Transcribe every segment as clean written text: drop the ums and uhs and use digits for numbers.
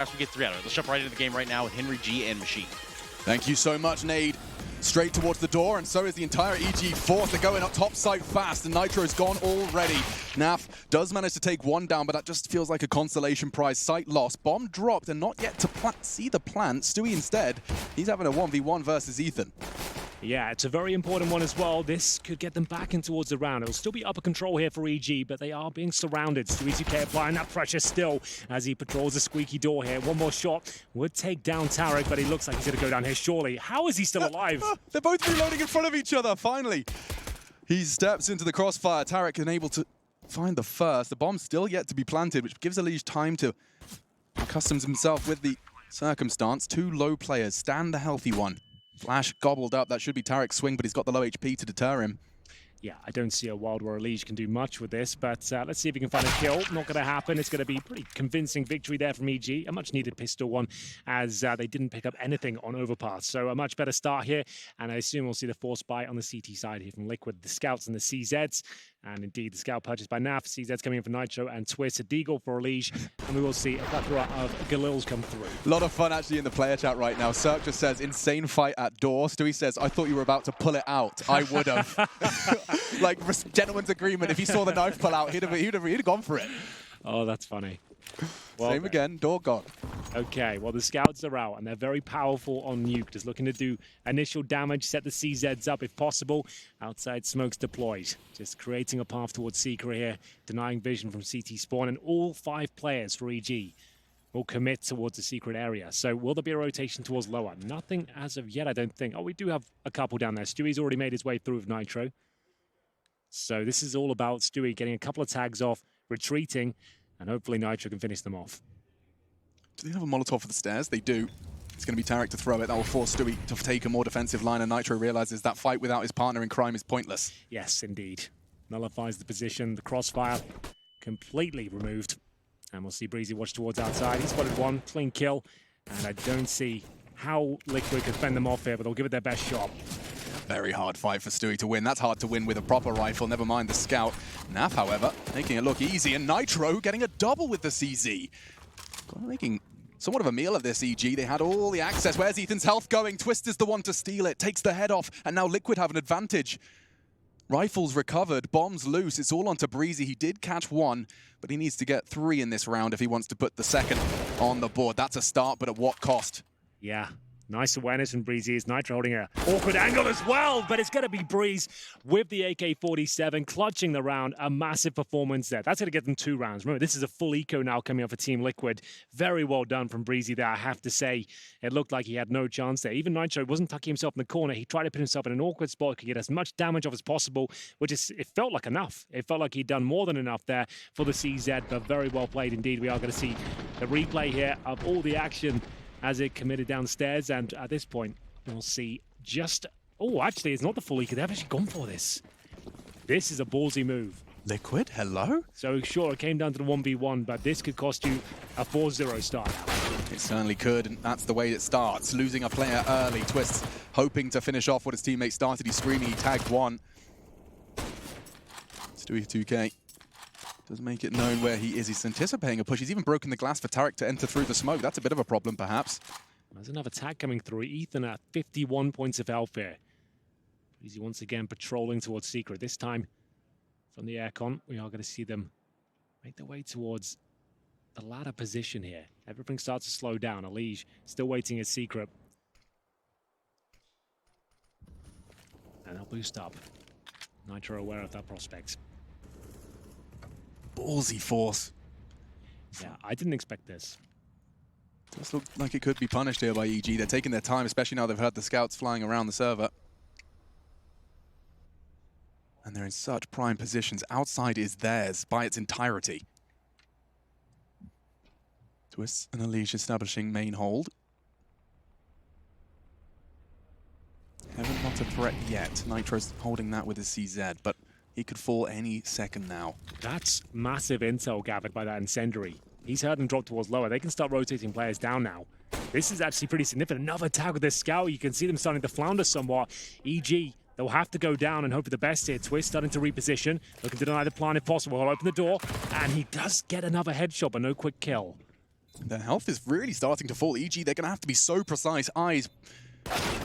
We get 3 out of it. Let's jump right into the game right now with Henry G and Machine. Thank you so much, Nade. Straight towards the door, and so is the entire EG force. They're going up top side fast, and Nitro's gone already. Naf does manage to take one down, but that just feels like a consolation prize. Sight lost, bomb dropped, and not yet to see the plant. Stewie instead, he's having a 1v1 versus Ethan. Yeah, it's a very important one as well. This could get them back in towards the round. It'll still be upper control here for EG, but they are being surrounded. Stewie 2K applying that pressure still as he patrols the squeaky door here. One more shot would take down Tarek, but he looks like he's going to go down here surely. How is he still alive? They're both reloading in front of each other, finally. He steps into the crossfire. Tarek unable to find the first. The bomb's still yet to be planted, which gives Elige time to accustom himself with the circumstance. 2 low players, stand the healthy one. Flash gobbled up. That should be Tarek's swing, but he's got the low HP to deter him. Yeah, I don't see a world where Elige can do much with this, but let's see if he can find a kill. Not going to happen. It's going to be a pretty convincing victory there from EG. A much-needed pistol one, as they didn't pick up anything on Overpass. So a much better start here, and I assume we'll see the force buy on the CT side here from Liquid, the Scouts and the CZs. And indeed, the Scout purchased by NAF, CZs coming in for Nitro, and Twist, a Deagle for Elige. And we will see a plethora of Galils come through. A lot of fun actually in the player chat right now. Cirque just says, insane fight at door. Stewie says, I thought you were about to pull it out. I would have. Like, gentleman's agreement. If he saw the knife pull out, he'd have gone for it. Oh, that's funny. Well, same again, door gone. Okay, well, the Scouts are out, and they're very powerful on Nuke. Just looking to do initial damage, set the CZs up if possible. Outside smokes deployed. Just creating a path towards Secret here, denying vision from CT spawn, and all 5 players for EG will commit towards the secret area. So will there be a rotation towards lower? Nothing as of yet, I don't think. Oh, we do have a couple down there. Stewie's already made his way through with Nitro. So this is all about Stewie getting a couple of tags off, retreating, and hopefully Nitro can finish them off. Do they have a Molotov for the stairs? They do. It's going to be Tarek to throw it. That will force Stewie to take a more defensive line, and Nitro realizes that fight without his partner in crime is pointless. Yes, indeed. Nullifies the position. The crossfire completely removed. And we'll see Breezy watch towards outside. He spotted one. Clean kill. And I don't see how Liquid could fend them off here, but they'll give it their best shot. Very hard fight for Stewie to win. That's hard to win with a proper rifle, never mind the Scout. Naf, however, making it look easy, and Nitro getting a double with the CZ. Making somewhat of a meal of this, EG. They had all the access. Where's Ethan's health going? Twist is the one to steal it, takes the head off, and now Liquid have an advantage. Rifles recovered, bombs loose. It's all onto Breezy. He did catch 1, but he needs to get 3 in this round if he wants to put the second on the board. That's a start, but at what cost? Yeah. Nice awareness from Breezy. Is Nitro holding an awkward angle as well, but it's going to be Breeze with the AK-47, clutching the round. A massive performance there. That's going to get them 2 rounds. Remember, this is a full eco now coming up for Team Liquid. Very well done from Breezy there, I have to say. It looked like he had no chance there. Even Nitro wasn't tucking himself in the corner. He tried to put himself in an awkward spot, could get as much damage off as possible, which is, it felt like enough. It felt like he'd done more than enough there for the CZ, but very well played indeed. We are going to see the replay here of all the action as it committed downstairs, and at this point, we'll see just... Oh, actually, it's not the full eco. They've actually gone for this. This is a ballsy move. Liquid, hello? So, sure, it came down to the 1v1, but this could cost you a 4-0 start. It certainly could, and that's the way it starts. Losing a player early. Twist hoping to finish off what his teammate started. He's screaming, he tagged 1. Stewie 2K. Does make it known where he is. He's anticipating a push. He's even broken the glass for Tarek to enter through the smoke. That's a bit of a problem, perhaps. There's another tag coming through. Ethan at 51 points of health here. Easy once again patrolling towards Secret. This time from the aircon, we are going to see them make their way towards the ladder position here. Everything starts to slow down. Elige still waiting at Secret. And they'll boost up. Nitro aware of that prospect. Ballsy force. Yeah, I didn't expect this. Does look like it could be punished here by EG. They're taking their time, especially now they've heard the Scouts flying around the server. And they're in such prime positions. Outside is theirs by its entirety. Twist and Elige establishing main hold. Heaven not a threat yet. Nitro's holding that with his CZ, but he could fall any second now. That's massive intel gathered by that incendiary. He's heard them drop towards lower. They can start rotating players down now. This is actually pretty significant. Another tag with this Scout. You can see them starting to flounder somewhat. EG, they'll have to go down and hope for the best here. Twist starting to reposition. Looking to deny the plan if possible. He'll open the door. And he does get another headshot, but no quick kill. Their health is really starting to fall. EG, they're going to have to be so precise. Eyes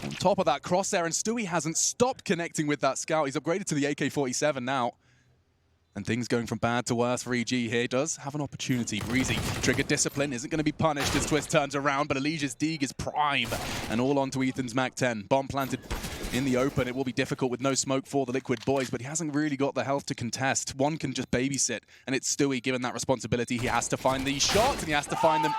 on top of that crosshair, and Stewie hasn't stopped connecting with that scout. He's upgraded to the AK-47 now. And things going from bad to worse for EG here. Does have an opportunity. Breezy, trigger discipline, isn't going to be punished as Twist turns around, but Alicia's Deeg is prime. And all onto Ethan's Mac-10. Bomb planted in the open. It will be difficult with no smoke for the Liquid boys, but he hasn't really got the health to contest. One can just babysit, and it's Stewie given that responsibility. He has to find these shots, and he has to find them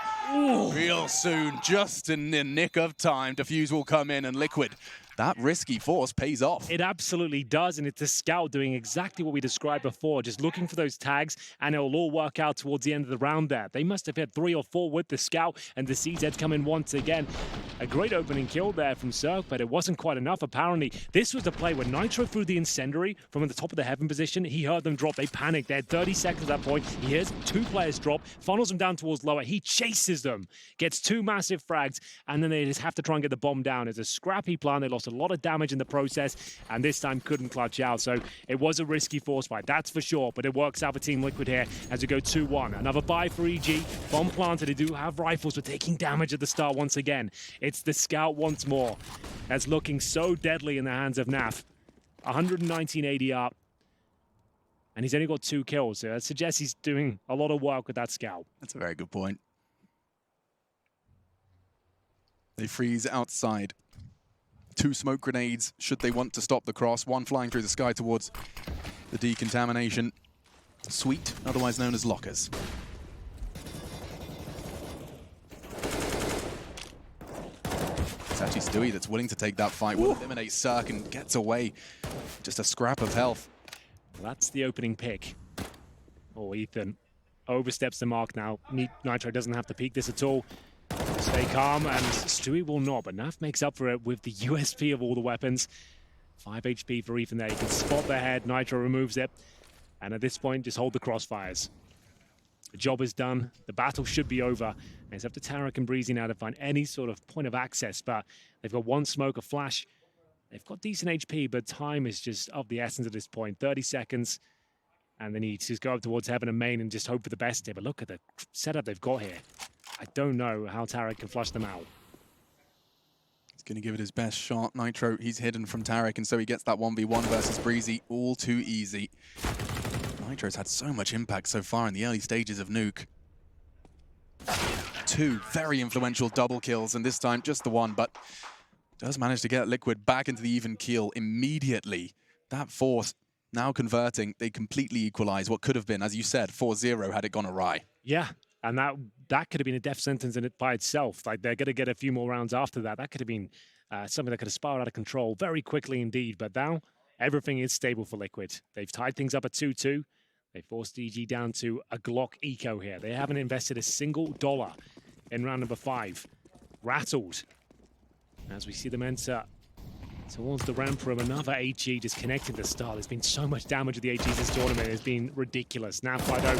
real soon, just in the nick of time. Defuse will come in, and Liquid, that risky force pays off. It absolutely does, and it's a scout doing exactly what we described before, just looking for those tags, and it'll all work out towards the end of the round there. They must have hit 3 or 4 with the scout, and the CZ come in once again. A great opening kill there from Cirque, but it wasn't quite enough, apparently. This was the play where Nitro threw the incendiary from the top of the heaven position. He heard them drop. They panicked. They had 30 seconds at that point. He hears 2 players drop, funnels them down towards lower. He chases them, gets 2 massive frags, and then they just have to try and get the bomb down. It's a scrappy plan. They lost a lot of damage in the process, and this time couldn't clutch out. So it was a risky force fight, that's for sure, but it works out for Team Liquid here as we go 2-1. Another buy for EG. Bomb planted. They do have rifles, but taking damage at the start once again. It's the scout once more. That's looking so deadly in the hands of Naf. 119 ADR, and he's only got 2 kills, so that suggests he's doing a lot of work with that scout. That's a very good point. They freeze outside. 2 smoke grenades, should they want to stop the cross. 1 flying through the sky towards the decontamination suite, otherwise known as lockers. It's actually Stewie that's willing to take that fight. Will eliminate Cirque and gets away. Just a scrap of health. That's the opening pick. Oh, Ethan oversteps the mark now. Nitro doesn't have to peek this at all. Stay calm, and Stewie will not, but Naf makes up for it with the USP of all the weapons. 5 HP for Ethan there. You can spot the head. Nitro removes it. And at this point, just hold the crossfires. The job is done. The battle should be over. And it's up to Tarek and Breezy now to find any sort of point of access, but they've got 1 smoke, a flash. They've got decent HP, but time is just of the essence at this point. 30 seconds, and they need to just go up towards heaven and main and just hope for the best here. But look at the setup they've got here. I don't know how Tarek can flush them out. He's going to give it his best shot. Nitro, he's hidden from Tarek, and so he gets that 1v1 versus Breezy. All too easy. Nitro's had so much impact so far in the early stages of Nuke. 2 very influential double kills, and this time just the 1, but does manage to get Liquid back into the even keel immediately. That force now converting, they completely equalize what could have been, as you said, 4-0 had it gone awry. Yeah, and that could have been a death sentence in it by itself. Like, they're going to get a few more rounds after that. That could have been something that could have spiraled out of control very quickly indeed. But now, everything is stable for Liquid. They've tied things up at 2-2. They forced EG down to a Glock Eco here. They haven't invested a single dollar in round number 5. Rattled. As we see them enter towards the ramp room, another HE just connecting the start. There's been so much damage with the HEs this tournament. It's been ridiculous. Now Fido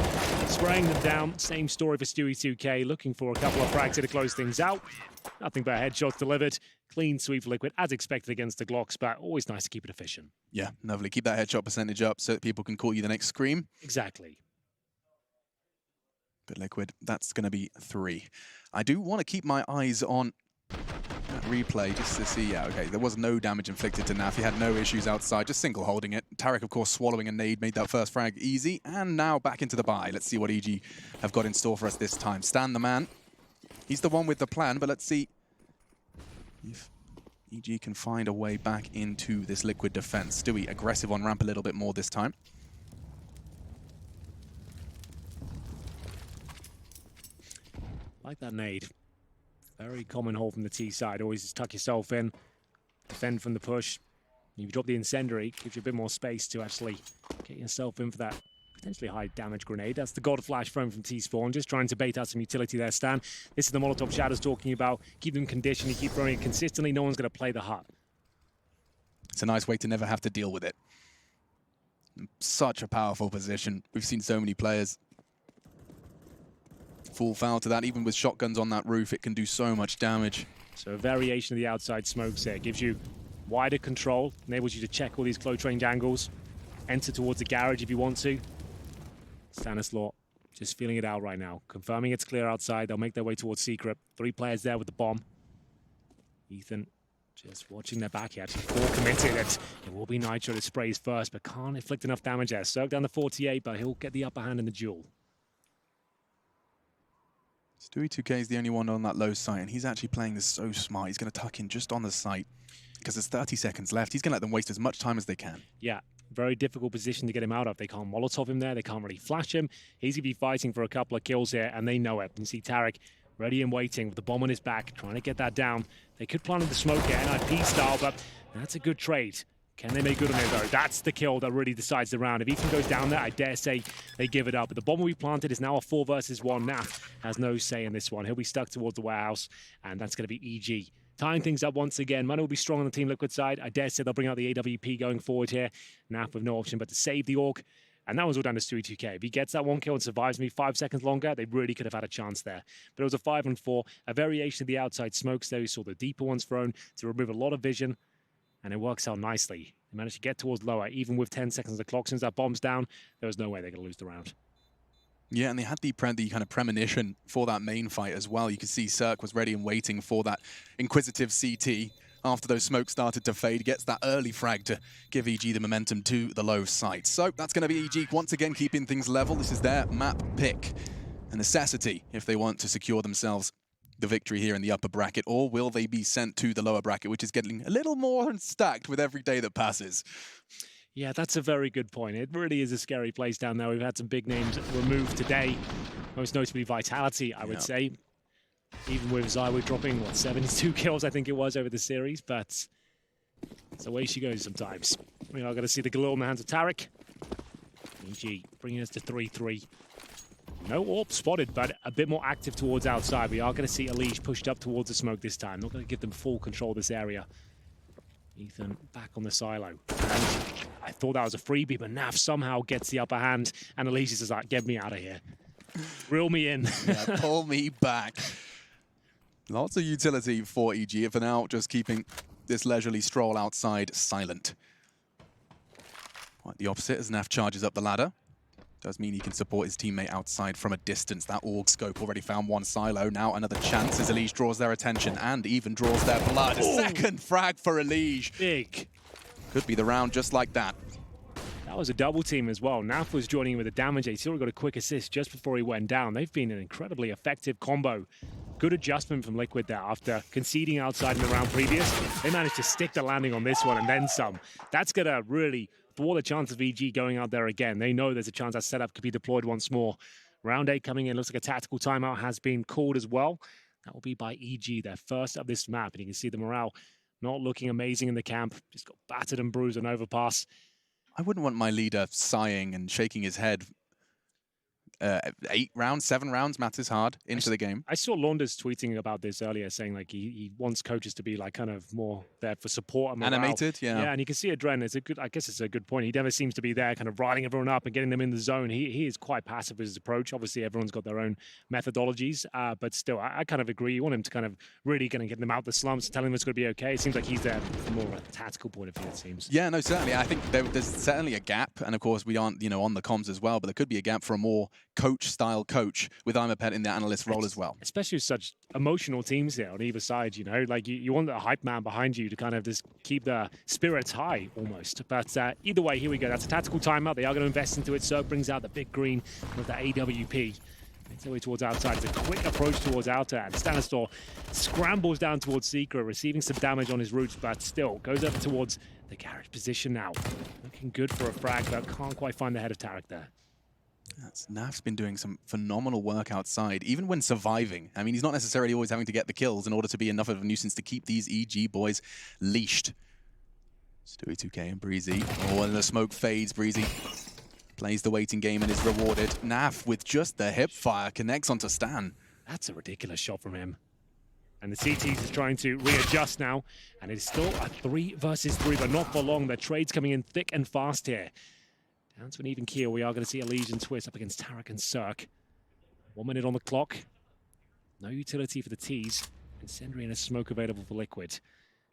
spraying them down. Same story for Stewie 2K, looking for a couple of frags to close things out. Nothing but headshots delivered. Clean sweep for Liquid, as expected against the Glocks, but always nice to keep it efficient. Yeah, lovely. Keep that headshot percentage up so that people can call you the next Scream. Exactly. But Liquid, that's going to be 3. I do want to keep my eyes on that replay just to see. Yeah, okay, there was no damage inflicted to Naf. He had no issues outside, just single holding it. Tarek, of course, swallowing a nade, made that first frag easy. And now back into the buy. Let's see what EG have got in store for us this time. Stan the man. He's the one with the plan, but let's see if EG can find a way back into this Liquid defense. Stewie aggressive on ramp a little bit more this time. Like that nade. Very common hold from the T side. Always just tuck yourself in, defend from the push. You drop the incendiary, gives you a bit more space to actually get yourself in for that potentially high damage grenade. That's the God Flash thrown from T-Spawn, just trying to bait out some utility there, Stan. This is the Molotov Shadows talking about. Keep them conditioned, you keep throwing it consistently, no one's going to play the hut. It's a nice way to never have to deal with it. Such a powerful position. We've seen so many players fall foul to that. Even with shotguns on that roof, it can do so much damage. So a variation of the outside smokes there. Gives you wider control, enables you to check all these close range angles. Enter towards the garage if you want to. Stanislaw Just feeling it out right now. Confirming it's clear outside. They'll make their way towards Secret. 3 players there with the bomb. Ethan just watching their back here. Actually 4 committed. And it will be Nitro that sprays first, but can't inflict enough damage there. Cirque down to 48, but he'll get the upper hand in the duel. Stewie2K is the only one on that low site, and he's actually playing this so smart. He's going to tuck in just on the site because there's 30 seconds left. He's going to let them waste as much time as they can. Yeah, very difficult position to get him out of. They can't Molotov him there. They can't really flash him. He's going to be fighting for a couple of kills here, and they know it. You see Tarek ready and waiting with the bomb on his back, trying to get that down. They could plant in the smoke here, NIP style, but that's a good trade. Can they make good on it, though? That's the kill that really decides the round. If Ethan goes down there, I dare say they give it up. But the bomb we planted is now a 4 versus 1. Naf has no say in this one. He'll be stuck towards the warehouse, and that's going to be EG. Tying things up once again. Money will be strong on the Team Liquid side. I dare say they'll bring out the AWP going forward here. Naf with no option but to save the Orc. And that was all down to Stewie2K. If he gets that 1 kill and survives me 5 seconds longer, they really could have had a chance there. But it was a 5-on-4, a variation of the outside smokes there. We saw the deeper ones thrown to remove a lot of vision, and it works out nicely. They managed to get towards lower, even with 10 seconds of the clock. Since that bomb's down, there was no way they're going to lose the round. Yeah, and they had the kind of premonition for that main fight as well. You could see Cirque was ready and waiting for that inquisitive CT. After those smokes started to fade, gets that early frag to give EG the momentum to the low site. So that's going to be EG once again keeping things level. This is their map pick, a necessity if they want to secure themselves the victory here in the upper bracket, or will they be sent to the lower bracket, which is getting a little more stacked with every day that passes? Yeah, that's a very good point. It really is a scary place down there. We've had some big names removed today, most notably Vitality, I would say. Even with Zywood dropping, what, 72 kills, I think it was, over the series, but it's the way she goes sometimes. We are going to see the Galil in the hands of Tarek. EG bringing us to 3-3. No AWP spotted, but a bit more active towards outside. We are going to see Elige pushed up towards the smoke this time. Not going to give them full control of this area. Ethan back on the silo. And I thought that was a freebie, but Naf somehow gets the upper hand, and Elige is like, get me out of here. Reel me in. Yeah, pull me back. Lots of utility for EG. For now, just keeping this leisurely stroll outside silent. Quite the opposite as Naf charges up the ladder. Does mean he can support his teammate outside from a distance. That AUG scope already found 1 silo. Now another chance as Elige draws their attention and even draws their blood. A second frag for Elige. Big. Could be the round just like that. That was a double team as well. Naf was joining in with a damage ace. He already got a quick assist just before he went down. They've been an incredibly effective combo. Good adjustment from Liquid there. After conceding outside in the round previous, they managed to stick the landing on this one and then some. That's going to really thwart the chance of EG going out there again. They know there's a chance that setup could be deployed once more. Round 8 coming in. Looks like a tactical timeout has been called as well. That will be by EG, their first of this map. And you can see the morale not looking amazing in the camp. Just got battered and bruised on overpass. I wouldn't want my leader sighing and shaking his head. 8 rounds, 7 rounds matters hard into the game. I saw Launders tweeting about this earlier, saying like he wants coaches to be like kind of more there for support and morale. Animated, yeah. Yeah, and you can see Adren. It's a good. I guess it's a good point. He never seems to be there, kind of riding everyone up and getting them in the zone. He is quite passive with his approach. Obviously, everyone's got their own methodologies, but still, I kind of agree. You want him to kind of really going to get them out the slumps, telling them it's going to be okay. It seems like he's there from more of a tactical point of view. It seems. Yeah, no, certainly. I think there's certainly a gap, and of course we aren't, on the comms as well. But there could be a gap for a more coach-style coach with Imapet in the analyst role as well. Especially with such emotional teams here on either side, like you want a hype man behind you to kind of just keep the spirits high almost. But either way, here we go. That's a tactical timeout. They are going to invest into it. Cirque brings out the big green with the AWP. Makes their way towards outside. It's a quick approach towards outer, and Stanistor scrambles down towards Secret, receiving some damage on his roots, but still goes up towards the garage position now. Looking good for a frag, but can't quite find the head of Tarek there. Naf's been doing some phenomenal work outside, even when surviving. I mean, he's not necessarily always having to get the kills in order to be enough of a nuisance to keep these EG boys leashed. Stewie2K and Breezy. Oh, and the smoke fades. Breezy plays the waiting game and is rewarded. Naf, with just the hip fire, connects onto Stan. That's a ridiculous shot from him. And the CTs is trying to readjust now, and it's still a 3 versus 3, but not for long. The trade's coming in thick and fast here. Down to an even keel. We are going to see Elige and Twist up against Tarek and Cirque. 1 minute on the clock. No utility for the T's. Incendiary and a smoke available for Liquid.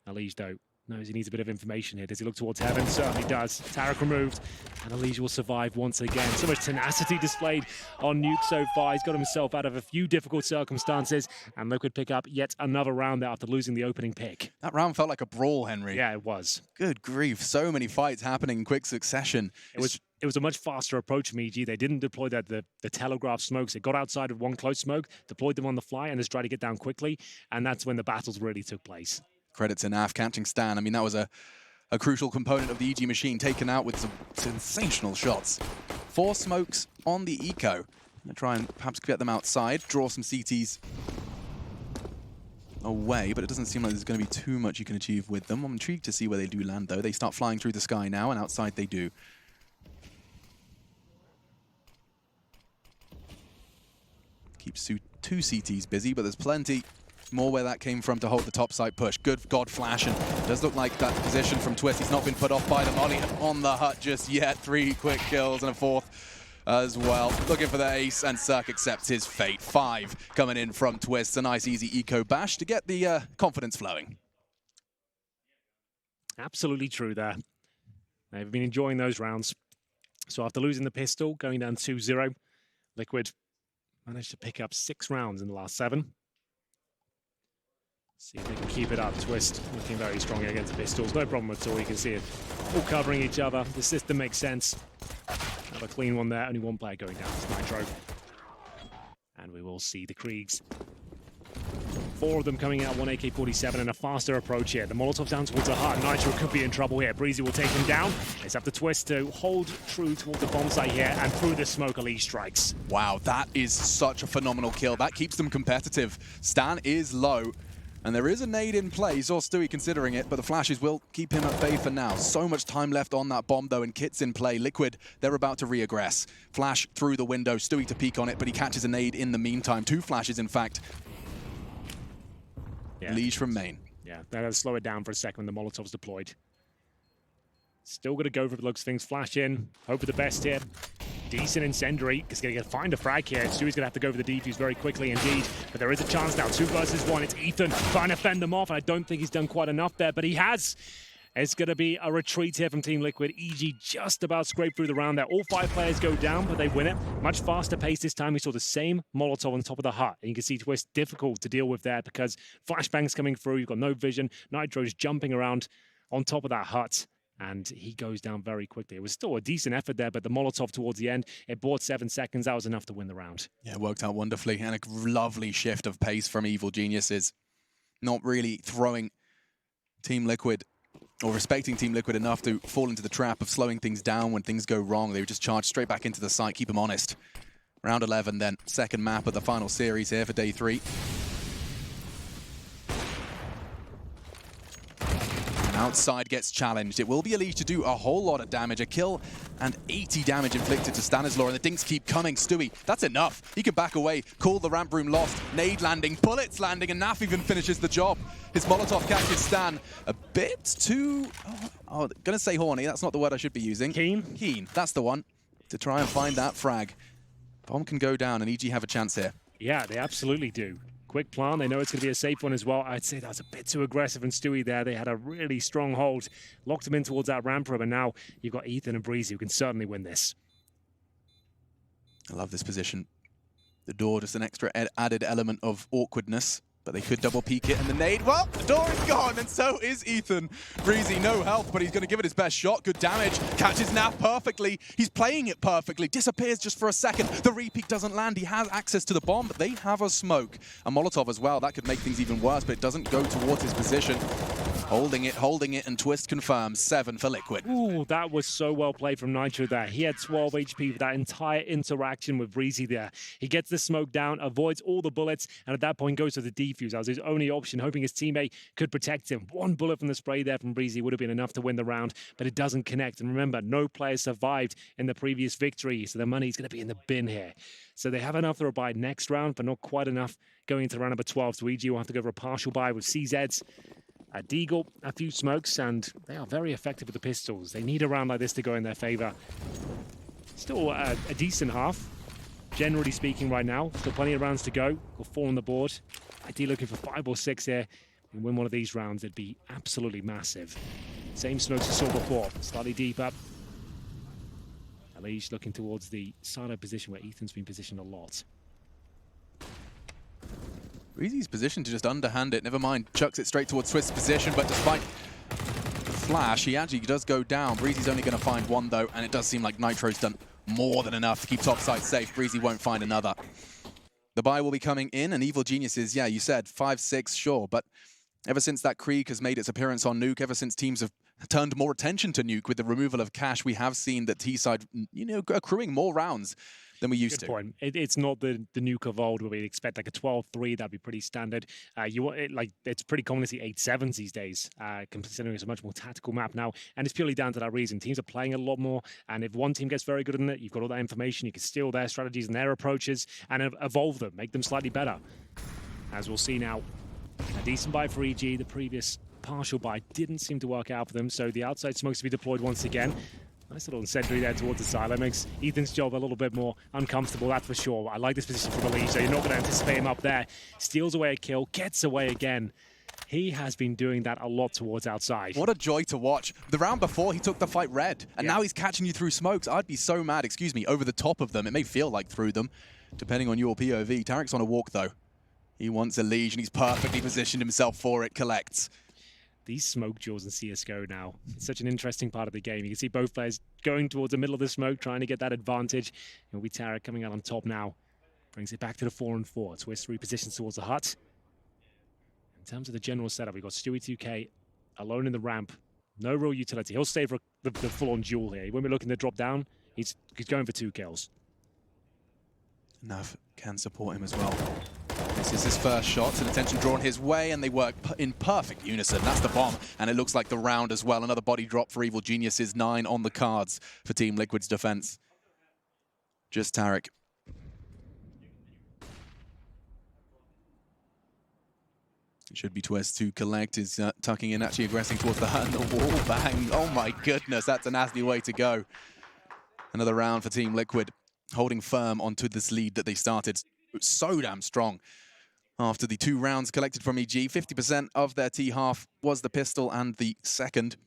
Elige, though, knows he needs a bit of information here. Does he look towards heaven? Certainly does. Tarek removed, and Elijah will survive once again. So much tenacity displayed on Nuke so far. He's got himself out of a few difficult circumstances, and Liquid pick up yet another round there after losing the opening pick. That round felt like a brawl, Henry. Yeah, it was. Good grief. So many fights happening in quick succession. It was a much faster approach from EG. They didn't deploy the telegraph smokes. They got outside of one close smoke, deployed them on the fly, and just tried to get down quickly. And that's when the battles really took place. Credit to Naf catching Stan. I mean, that was a crucial component of the EG machine, taken out with some sensational shots. 4 smokes on the eco. I'm gonna try and perhaps get them outside, draw some CTs away, but it doesn't seem like there's going to be too much you can achieve with them. I'm intrigued to see where they do land, though. They start flying through the sky now, and outside they do. Keeps 2 CTs busy, but there's plenty more where that came from to hold the top side push. Good God flash, and does look like that position from Twist. He's not been put off by the molly on the hut just yet. 3 quick kills and a 4th as well. Looking for the ace, and Cirque accepts his fate. 5 coming in from Twist. A nice easy eco bash to get the confidence flowing. Absolutely true there. They've been enjoying those rounds. So after losing the pistol, going down 2-0, Liquid managed to pick up 6 rounds in the last 7. See if they can keep it up. Twist looking very strong against the pistols. No problem at all. You can see it all covering each other. The system makes sense. Another clean one there. Only one player going down. It's Nitro. And we will see the Kriegs. 4 of them coming out, 1 AK-47 and a faster approach here. The Molotov's down towards the heart. Nitro could be in trouble here. Breezy will take him down. It's up to Twist to hold true towards the bomb site here, and through the smoke, Elise strikes. Wow, that is such a phenomenal kill. That keeps them competitive. Stan is low, and there is a nade in play. Saw Stewie considering it, but the flashes will keep him at bay for now. So much time left on that bomb, though, and Kit's in play. Liquid, they're about to re-aggress. Flash through the window. Stewie to peek on it, but he catches a nade in the meantime. 2 flashes, in fact. Yeah. Liege from main. Yeah, that'll slow it down for a second when the Molotov's deployed. Still got to go for the looks of things. Flash in. Hope for the best here. Decent incendiary. He's going to find a frag here. Stewie's going to have to go for the defuse very quickly indeed. But there is a chance now. 2 versus 1. It's Ethan trying to fend them off. I don't think he's done quite enough there, but he has. It's going to be a retreat here from Team Liquid. EG just about scraped through the round there. All 5 players go down, but they win it. Much faster pace this time. We saw the same Molotov on top of the hut. And you can see Twist difficult to deal with there because flashbangs coming through. You've got no vision. Nitro's jumping around on top of that hut. And he goes down very quickly. It was still a decent effort there, but the Molotov towards the end, it bought 7 seconds. That was enough to win the round. Yeah, it worked out wonderfully. And a lovely shift of pace from Evil Geniuses. Not really throwing Team Liquid or respecting Team Liquid enough to fall into the trap of slowing things down when things go wrong. They would just charge straight back into the site, keep them honest. Round 11 then, second map of the final series here for day 3. Outside gets challenged. It will be Elise to do a whole lot of damage. A kill and 80 damage inflicted to Stanislaw, and the dinks keep coming. Stewie, that's enough. He can back away, call the ramp room lost. Nade landing, bullets landing, and Naf even finishes the job. His Molotov catches Stan a bit too... gonna say horny. That's not the word I should be using. Keen? Keen, that's the one. To try and find that frag. Bomb can go down, and EG have a chance here. Yeah, they absolutely do. Quick plan. They know it's going to be a safe one as well. I'd say that's a bit too aggressive, and Stewie there, they had a really strong hold. Locked him in towards that ramp room, and now you've got Ethan and Breezy who can certainly win this. I love this position. The door, just an extra added element of awkwardness, but they could double peek it, and the nade, well, the door is gone, and so is Ethan. Breezy, no health, but he's going to give it his best shot. Good damage, catches Naf perfectly. He's playing it perfectly, disappears just for a second. The repeat doesn't land. He has access to the bomb, but they have a smoke. A Molotov as well. That could make things even worse, but it doesn't go towards his position. Holding it, and Twist confirms 7 for Liquid. Ooh, that was so well played from Nitro there. He had 12 HP for that entire interaction with Breezy there. He gets the smoke down, avoids all the bullets, and at that point goes to the defuse. That was his only option, hoping his teammate could protect him. 1 bullet from the spray there from Breezy would have been enough to win the round, but it doesn't connect. And remember, no player survived in the previous victory, so the money's going to be in the bin here. So they have enough to buy next round, but not quite enough going into round number 12. So EG will have to go for a partial buy with CZs. A Deagle, a few smokes, and they are very effective with the pistols. They need a round like this to go in their favor. Still a decent half, generally speaking right now. Still plenty of rounds to go. Got 4 on the board. Ideally looking for 5 or 6 here. and win one of these rounds, it'd be absolutely massive. Same smokes we saw before, slightly deeper. Elige looking towards the side position where Ethan's been positioned a lot. Breezy's position to just underhand it, never mind, chucks it straight towards Swift's position, but despite the flash, he actually does go down. Breezy's only going to find one though, and it does seem like Nitro's done more than enough to keep topside safe. Breezy won't find another. The buy will be coming in, and Evil Geniuses, yeah, you said 5-6, sure, but ever since that Krieg has made its appearance on Nuke, ever since teams have turned more attention to Nuke with the removal of Cash, we have seen that T-side, you know, accruing more rounds than we used to. Good point. It's not the Nuke of old where we'd expect like a 12-3. That'd be pretty standard. It's pretty common to see 8-7s these days, considering it's a much more tactical map now. And it's purely down to that reason. Teams are playing a lot more, and if one team gets very good in it, you've got all that information. You can steal their strategies and their approaches and evolve them, make them slightly better. As we'll see now, a decent buy for EG. The previous partial buy didn't seem to work out for them, so the outside smokes to be deployed once again. Nice little sentry there towards the side. That makes Ethan's job a little bit more uncomfortable, that's for sure. I like this position from Elige, so you're not going to anticipate him up there. Steals away a kill, gets away again. He has been doing that a lot towards outside. What a joy to watch. The round before, he took the fight red, and now he's catching you through smokes. I'd be so mad, over the top of them. It may feel like through them, depending on your POV. Tarek's on a walk, though. He wants Elige, and he's perfectly positioned himself for it. Collects. These smoke duels in CSGO now, it's such an interesting part of the game. You can see both players going towards the middle of the smoke, trying to get that advantage. It'll be Tarek coming out on top now. Brings it back to the 4-4. Twist repositions towards the hut. In terms of the general setup, we've got Stewie2K alone in the ramp. No real utility. He'll stay for the full-on duel here. When we're looking to drop down, he's going for 2 kills. Nav can support him as well. This is his first shot, and attention drawn his way, and they work in perfect unison. That's the bomb, and it looks like the round as well. Another body drop for Evil Geniuses, 9 on the cards for Team Liquid's defense. Just Tarek. It should be Twist to collect, is tucking in, actually aggressing towards the hut and the wall. Bang, oh my goodness, that's a nasty way to go. Another round for Team Liquid, holding firm onto this lead that they started so damn strong. After the 2 rounds collected from EG, 50% of their T-half was the pistol and the second.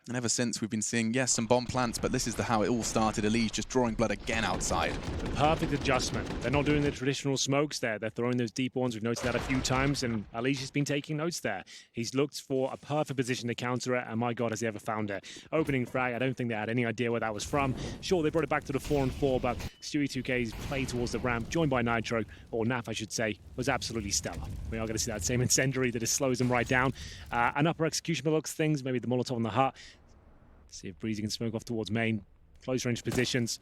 And ever since, we've been seeing, yes, some bomb plants, but this is how it all started. Elige just drawing blood again outside. The perfect adjustment. They're not doing the traditional smokes there. They're throwing those deep ones. We've noticed that a few times, and Elige has been taking notes there. He's looked for a perfect position to counter it, and my God, has he ever found it. Opening frag, I don't think they had any idea where that was from. Sure, they brought it back to the 4-4, but Stewie2K's play towards the ramp, joined by Nitro, or Naf, I should say, was absolutely stellar. We are going to see that same incendiary that just slows them right down. An upper execution by looks things, maybe the Molotov on the hut. See if Breezy can smoke off towards main. Close range positions.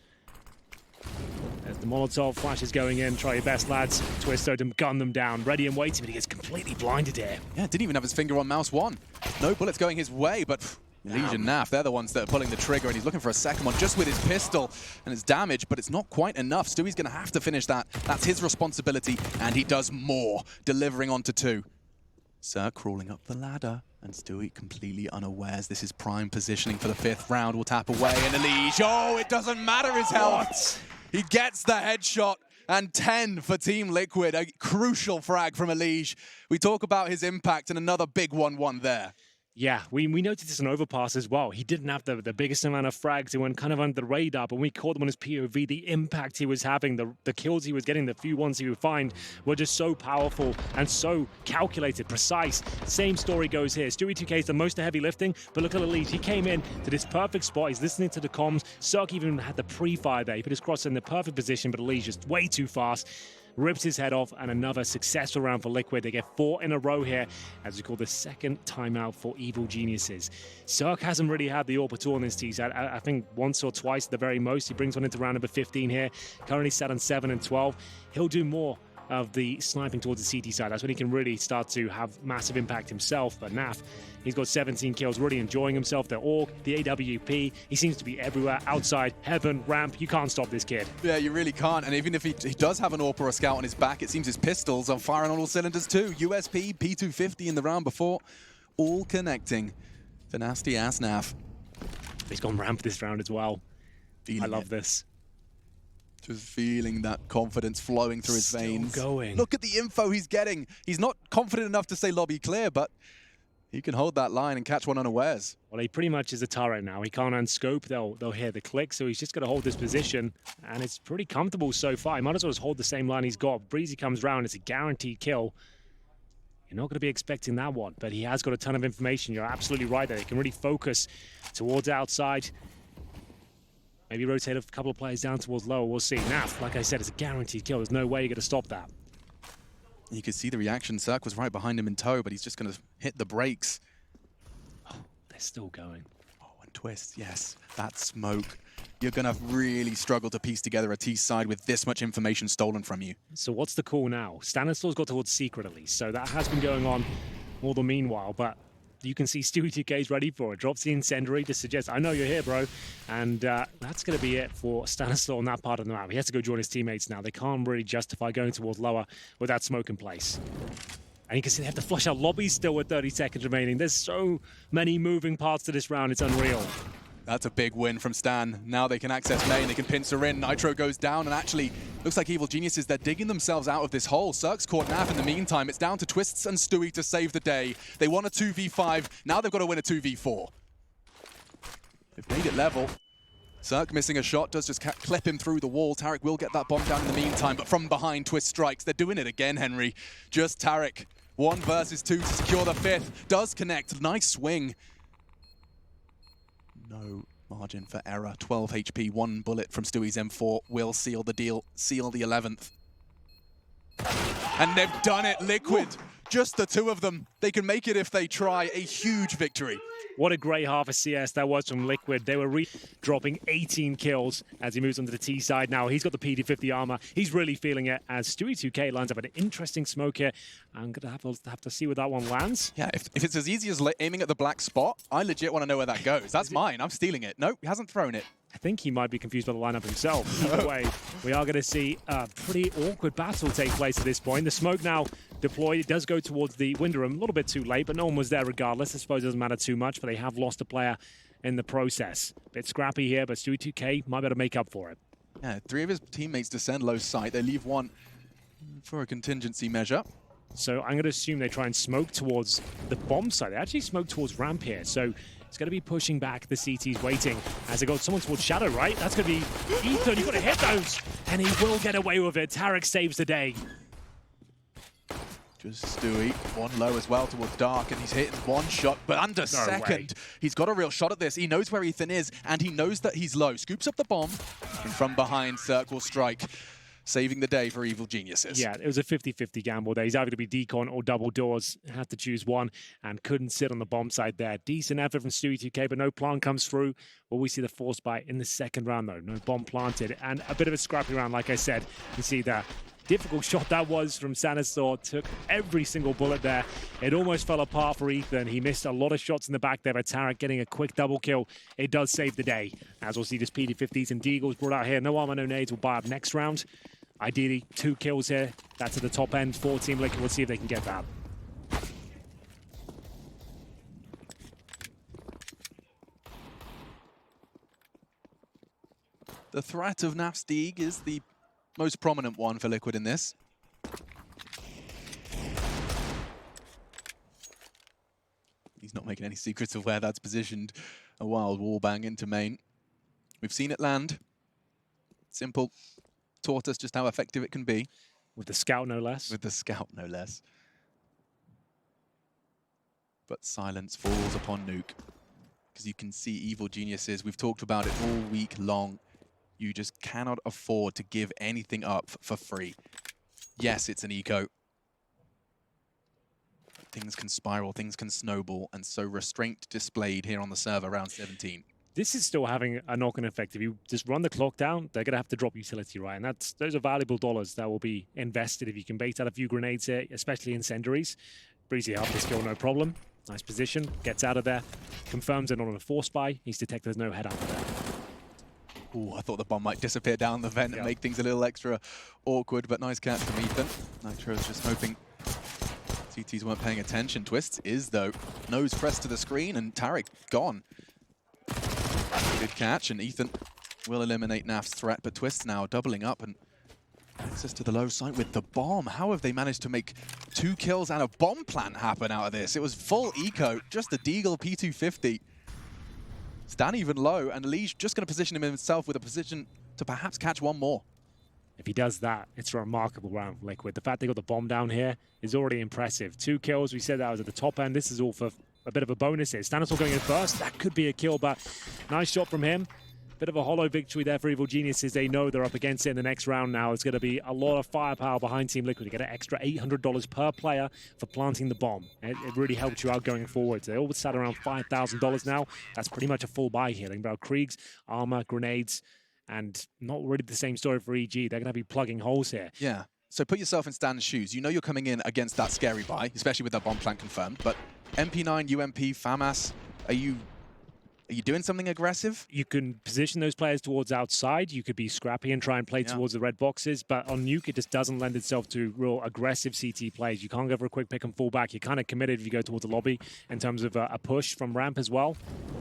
There's the Molotov. Flash is going in. Try your best, lads. Twisto to gun them down. Ready and waiting, but he gets completely blinded here. Yeah, didn't even have his finger on mouse 1. No bullets going his way, but Elige and Naf, they're the ones that are pulling the trigger, and he's looking for a second one just with his pistol. And it's damage, but it's not quite enough. Stewie's going to have to finish that. That's his responsibility, and he does more, delivering onto 2. Sir crawling up the ladder. And Stewie completely unawares. This is prime positioning for the 5th round. Will tap away, and Elige, oh, it doesn't matter his health. He gets the headshot, and 10 for Team Liquid. A crucial frag from Elige. We talk about his impact, and another big 1-1 there. Yeah, we noticed this on Overpass as well. He didn't have the biggest amount of frags. He went kind of under the radar, but when we caught him on his POV, the impact he was having, the kills he was getting, the few ones he would find were just so powerful and so calculated, precise. Same story goes here. Stewie2K is the most heavy lifting, but look at Elige. He came in to this perfect spot. He's listening to the comms. Cirque even had the pre-fire there. He put his cross in the perfect position, but Elige just way too fast. Rips his head off, and another successful round for Liquid. They get 4 in a row here, as we call the 2nd timeout for Evil Geniuses. Cirque hasn't really had the AWP at all in this tease. I think once or twice at the very most. He brings one into round number 15 here. Currently sat on 7 and 12. He'll do more of the sniping towards the CT side. That's when he can really start to have massive impact himself. But Naf, he's got 17 kills, really enjoying himself. The AUG, the AWP, he seems to be everywhere, outside, heaven, ramp. You can't stop this kid. Yeah, you really can't. And even if he does have an AWP or a scout on his back, it seems his pistols are firing on all cylinders too. USP, P250 in the round before, all connecting for nasty ass Naf. He's gone ramp this round as well. I love this. Just feeling that confidence flowing through his veins. Going. Look at the info he's getting. He's not confident enough to say lobby clear, but he can hold that line and catch one unawares. Well, he pretty much is a turret now. He can't unscope. They'll hear the click, so he's just going to hold this position, and it's pretty comfortable so far. He might as well just hold the same line he's got. Breezy comes round. It's a guaranteed kill. You're not going to be expecting that one, but he has got a ton of information. You're absolutely right there. He can really focus towards outside. Maybe rotate a couple of players down towards lower. We'll see. Naf, like I said, it's a guaranteed kill. There's no way you're going to stop that. You could see the reaction. Cirque was right behind him in tow, but he's just going to hit the brakes. Oh, they're still going. Oh, and Twist, yes. That smoke. You're going to really struggle to piece together a T side with this much information stolen from you. So what's the call now? Stanislav's got towards Secret at least, so that has been going on all the meanwhile, but you can see Stewie 2K is ready for it. Drops the incendiary to suggest, I know you're here, bro. And that's going to be it for Stanislav on that part of the map. He has to go join his teammates now. They can't really justify going towards lower with that smoke in place. And you can see they have to flush out lobbies still with 30 seconds remaining. There's so many moving parts to this round. It's unreal. That's a big win from Stan. Now they can access main, they can pincer in. Nitro goes down, and actually, looks like Evil Geniuses, they're digging themselves out of this hole. Cirque's caught Naf in the meantime. It's down to Twists and Stewie to save the day. They won a 2v5, now they've got to win a 2v4. They've made it level. Cirque missing a shot, does just clip him through the wall. Tarek will get that bomb down in the meantime, but from behind, Twist strikes. They're doing it again, Henry. Just Tarek. 1 versus 2 to secure the 5th. Does connect, nice swing. No margin for error. 12 HP, 1 bullet from Stewie's M4 will seal the deal, seal the 11th. And they've done it, Liquid. Just the 2 of them. They can make it if they try. A huge victory. What a great half of CS that was from Liquid. They were dropping 18 kills as he moves onto the T side now. He's got the PD50 armor. He's really feeling it as Stewie 2K lines up an interesting smoke here. I'm going to have to see where that one lands. Yeah, if it's as easy as aiming at the black spot, I legit want to know where that goes. That's mine. I'm stealing it. Nope, he hasn't thrown it. I think he might be confused by the lineup himself. Either way, we are going to see a pretty awkward battle take place at this point. The smoke now deployed. It does go towards the window room. A little bit too late, but no one was there regardless. I suppose it doesn't matter too much, but they have lost a player in the process. Bit scrappy here, but Stewie 2K might be able to make up for it. Yeah, 3 of his teammates descend low sight. They leave 1 for a contingency measure. So I'm going to assume they try and smoke towards the bomb side. They actually smoke towards ramp here. So it's going to be pushing back. The CT's waiting as they go someone towards Shadow, right? That's going to be Ethan. You've got to hit those. And he will get away with it. Tarek saves the day. Just Stewie, 1 low as well towards Dark, and he's hit 1 shot, but under second. He's got a real shot at this. He knows where Ethan is, and he knows that he's low. Scoops up the bomb, and from behind, Cirque will strike, saving the day for Evil Geniuses. Yeah, it was a 50-50 gamble there. He's either going to be decon or double doors. Had to choose one, and couldn't sit on the bomb side there. Decent effort from Stewie 2K, but no plant comes through. Will we see the force bite in the second round, though? No bomb planted, and a bit of a scrappy round, like I said. You see that. Difficult shot that was from Sanasaur. Took every single bullet there. It almost fell apart for Ethan. He missed a lot of shots in the back there, but Tarek getting a quick double kill. It does save the day. As we'll see, this PD50s and Deagles brought out here. No armor, no nades will buy up next round. Ideally, 2 kills here. That's at the top end for Team Liquid. We'll see if they can get that. The threat of Nafsteeg is the most prominent one for Liquid in this. He's not making any secrets of where that's positioned. A wild wallbang into main. We've seen it land. Simple. Taught us just how effective it can be. With the scout, no less. With the scout, no less. But silence falls upon Nuke. Because you can see Evil Geniuses. We've talked about it all week long. You just cannot afford to give anything up for free. Yes, it's an eco. Things can spiral, things can snowball, and so restraint displayed here on the server round 17. This is still having a knock-on effect. If you just run the clock down, they're going to have to drop utility, right? And those are valuable dollars that will be invested if you can bait out a few grenades here, especially incendiaries. Breezy half this kill, no problem. Nice position, gets out of there, confirms it on a force buy. He's detected there's no head up there. Ooh, I thought the bomb might disappear down the vent and make things a little extra awkward, but nice catch from Ethan. Nitro's just hoping CTs weren't paying attention. Twists is, though. Nose pressed to the screen, and Tarek gone. Good catch, and Ethan will eliminate Naf's threat, but Twist now doubling up and access to the low side with the bomb. How have they managed to make 2 kills and a bomb plant happen out of this? It was full eco, just a Deagle P250. Stan even low, and Liege just going to position himself with a position to perhaps catch one more. If he does that, it's a remarkable round for Liquid. The fact they got the bomb down here is already impressive. 2 kills, we said that was at the top end. This is all for a bit of a bonus here. Stanislaw going in first, that could be a kill, but nice shot from him. Bit of a hollow victory there for Evil Geniuses. They know they're up against it in the next round now. It's going to be a lot of firepower behind Team Liquid to get an extra $800 per player for planting the bomb. It really helps you out going forward. They all sat around $5,000 now. That's pretty much a full buy here. Think about Kriegs, armor, grenades, and not really the same story for EG. They're going to be plugging holes here. Yeah. So put yourself in Stan's shoes. You know you're coming in against that scary buy, especially with that bomb plant confirmed. But MP9, UMP, FAMAS, are you doing something aggressive? You can position those players towards outside. You could be scrappy and try and play towards the red boxes. But on Nuke, it just doesn't lend itself to real aggressive CT plays. You can't go for a quick pick and fall back. You're kind of committed if you go towards the lobby in terms of a push from ramp as well.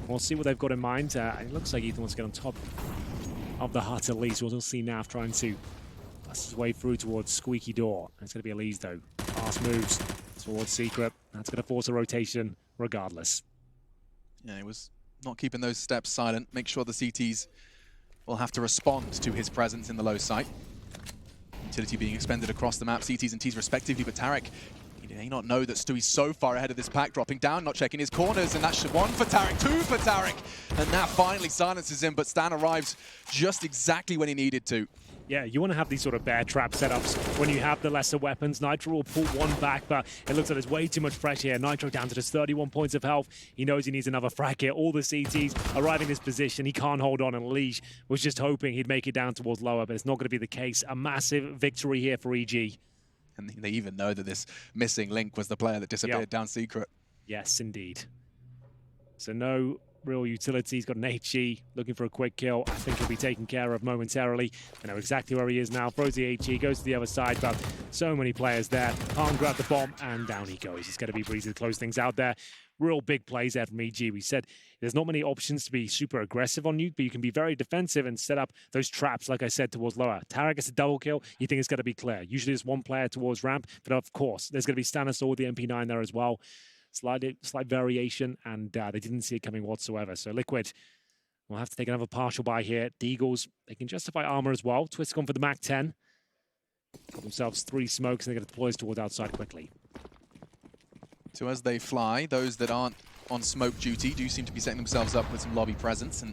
We'll see what they've got in mind. It looks like Ethan wants to get on top of the hut at least. We'll see Naf trying to bust his way through towards Squeaky Door. It's going to be Elise though. Fast moves towards Secret. That's going to force a rotation regardless. Yeah, he was not keeping those steps silent. Make sure the CTs will have to respond to his presence in the low site. Utility being expended across the map, CTs and Ts respectively, but Tarek, he may not know that Stewie's so far ahead of this pack, dropping down, not checking his corners, and that's 1 for Tarek, 2 for Tarek, and that finally silences him, but Stan arrives just exactly when he needed to. Yeah, you want to have these sort of bear trap setups when you have the lesser weapons. Nitro will pull one back, but it looks like there's way too much pressure here. Nitro down to just 31 points of health. He knows he needs another frag here. All the CTs arriving in this position. He can't hold on, and Liege was just hoping he'd make it down towards lower, but it's not going to be the case. A massive victory here for EG. And they even know that this missing link was the player that disappeared down Secret. Yes, indeed. So no real utility. He's got an HE looking for a quick kill. I think he'll be taken care of momentarily. I know exactly where he is now. Throws the HE, goes to the other side, but so many players there. Can't grab the bomb, and down he goes. It's going to be Breezy to close things out there. Real big plays there from EG. We said there's not many options to be super aggressive on Nuke, but you can be very defensive and set up those traps, like I said, towards lower. Tarek gets a double kill. You think it's going to be clear. Usually there's one player towards ramp, but of course, there's going to be Stanislaw with the MP9 there as well. Slight variation, and they didn't see it coming whatsoever. So Liquid will have to take another partial buy here. Deagles, they can justify armor as well. Twist gone for the Mac 10. Got themselves 3 smokes, and they're going to deploy towards outside quickly. So as they fly, those that aren't on smoke duty do seem to be setting themselves up with some lobby presence, and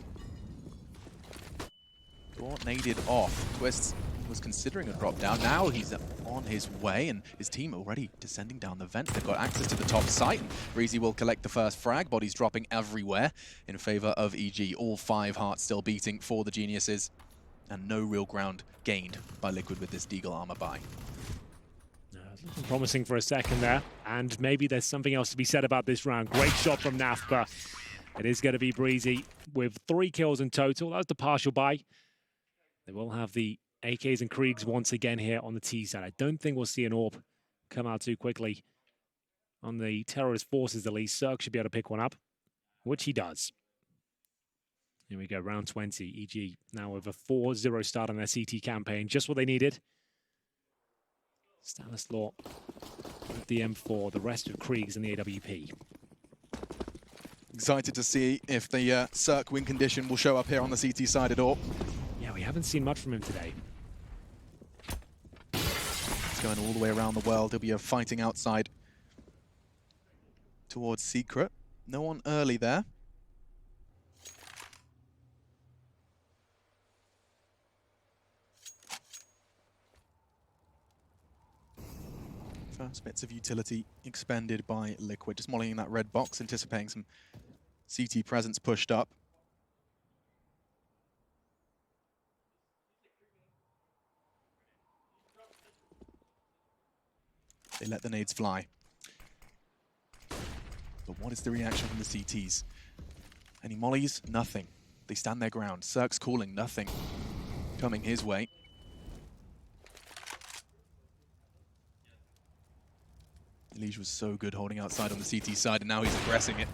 Door naded off. Twist was considering a drop down. Now he's on his way, and his team already descending down the vent. They've got access to the top site, and Breezy will collect the first frag. Bodies dropping everywhere in favor of EG. All 5 hearts still beating for the Geniuses, and no real ground gained by Liquid with this Deagle armor buy. Looking promising for a second there, and maybe there's something else to be said about this round. Great shot from Naf, but it is going to be Breezy with 3 kills in total. That was the partial buy. They will have the AKs and Kriegs once again here on the T side. I don't think we'll see an AWP come out too quickly on the terrorist forces at least. Cirque should be able to pick one up, which he does. Here we go, round 20. EG now with a 4-0 start on their CT campaign. Just what they needed. Stanislaw with the M4, the rest of Kriegs in the AWP. Excited to see if the Cirque win condition will show up here on the CT side at all. Yeah, we haven't seen much from him today. It's going all the way around the world. He'll be fighting outside towards Secret. No one early there. First bits of utility expended by Liquid. Just mollying that red box, anticipating some CT presence pushed up. They let the nades fly. But what is the reaction from the CTs? Any mollies? Nothing. They stand their ground. Cirque's calling, nothing coming his way. Liege was so good holding outside on the CT side, and now he's aggressing it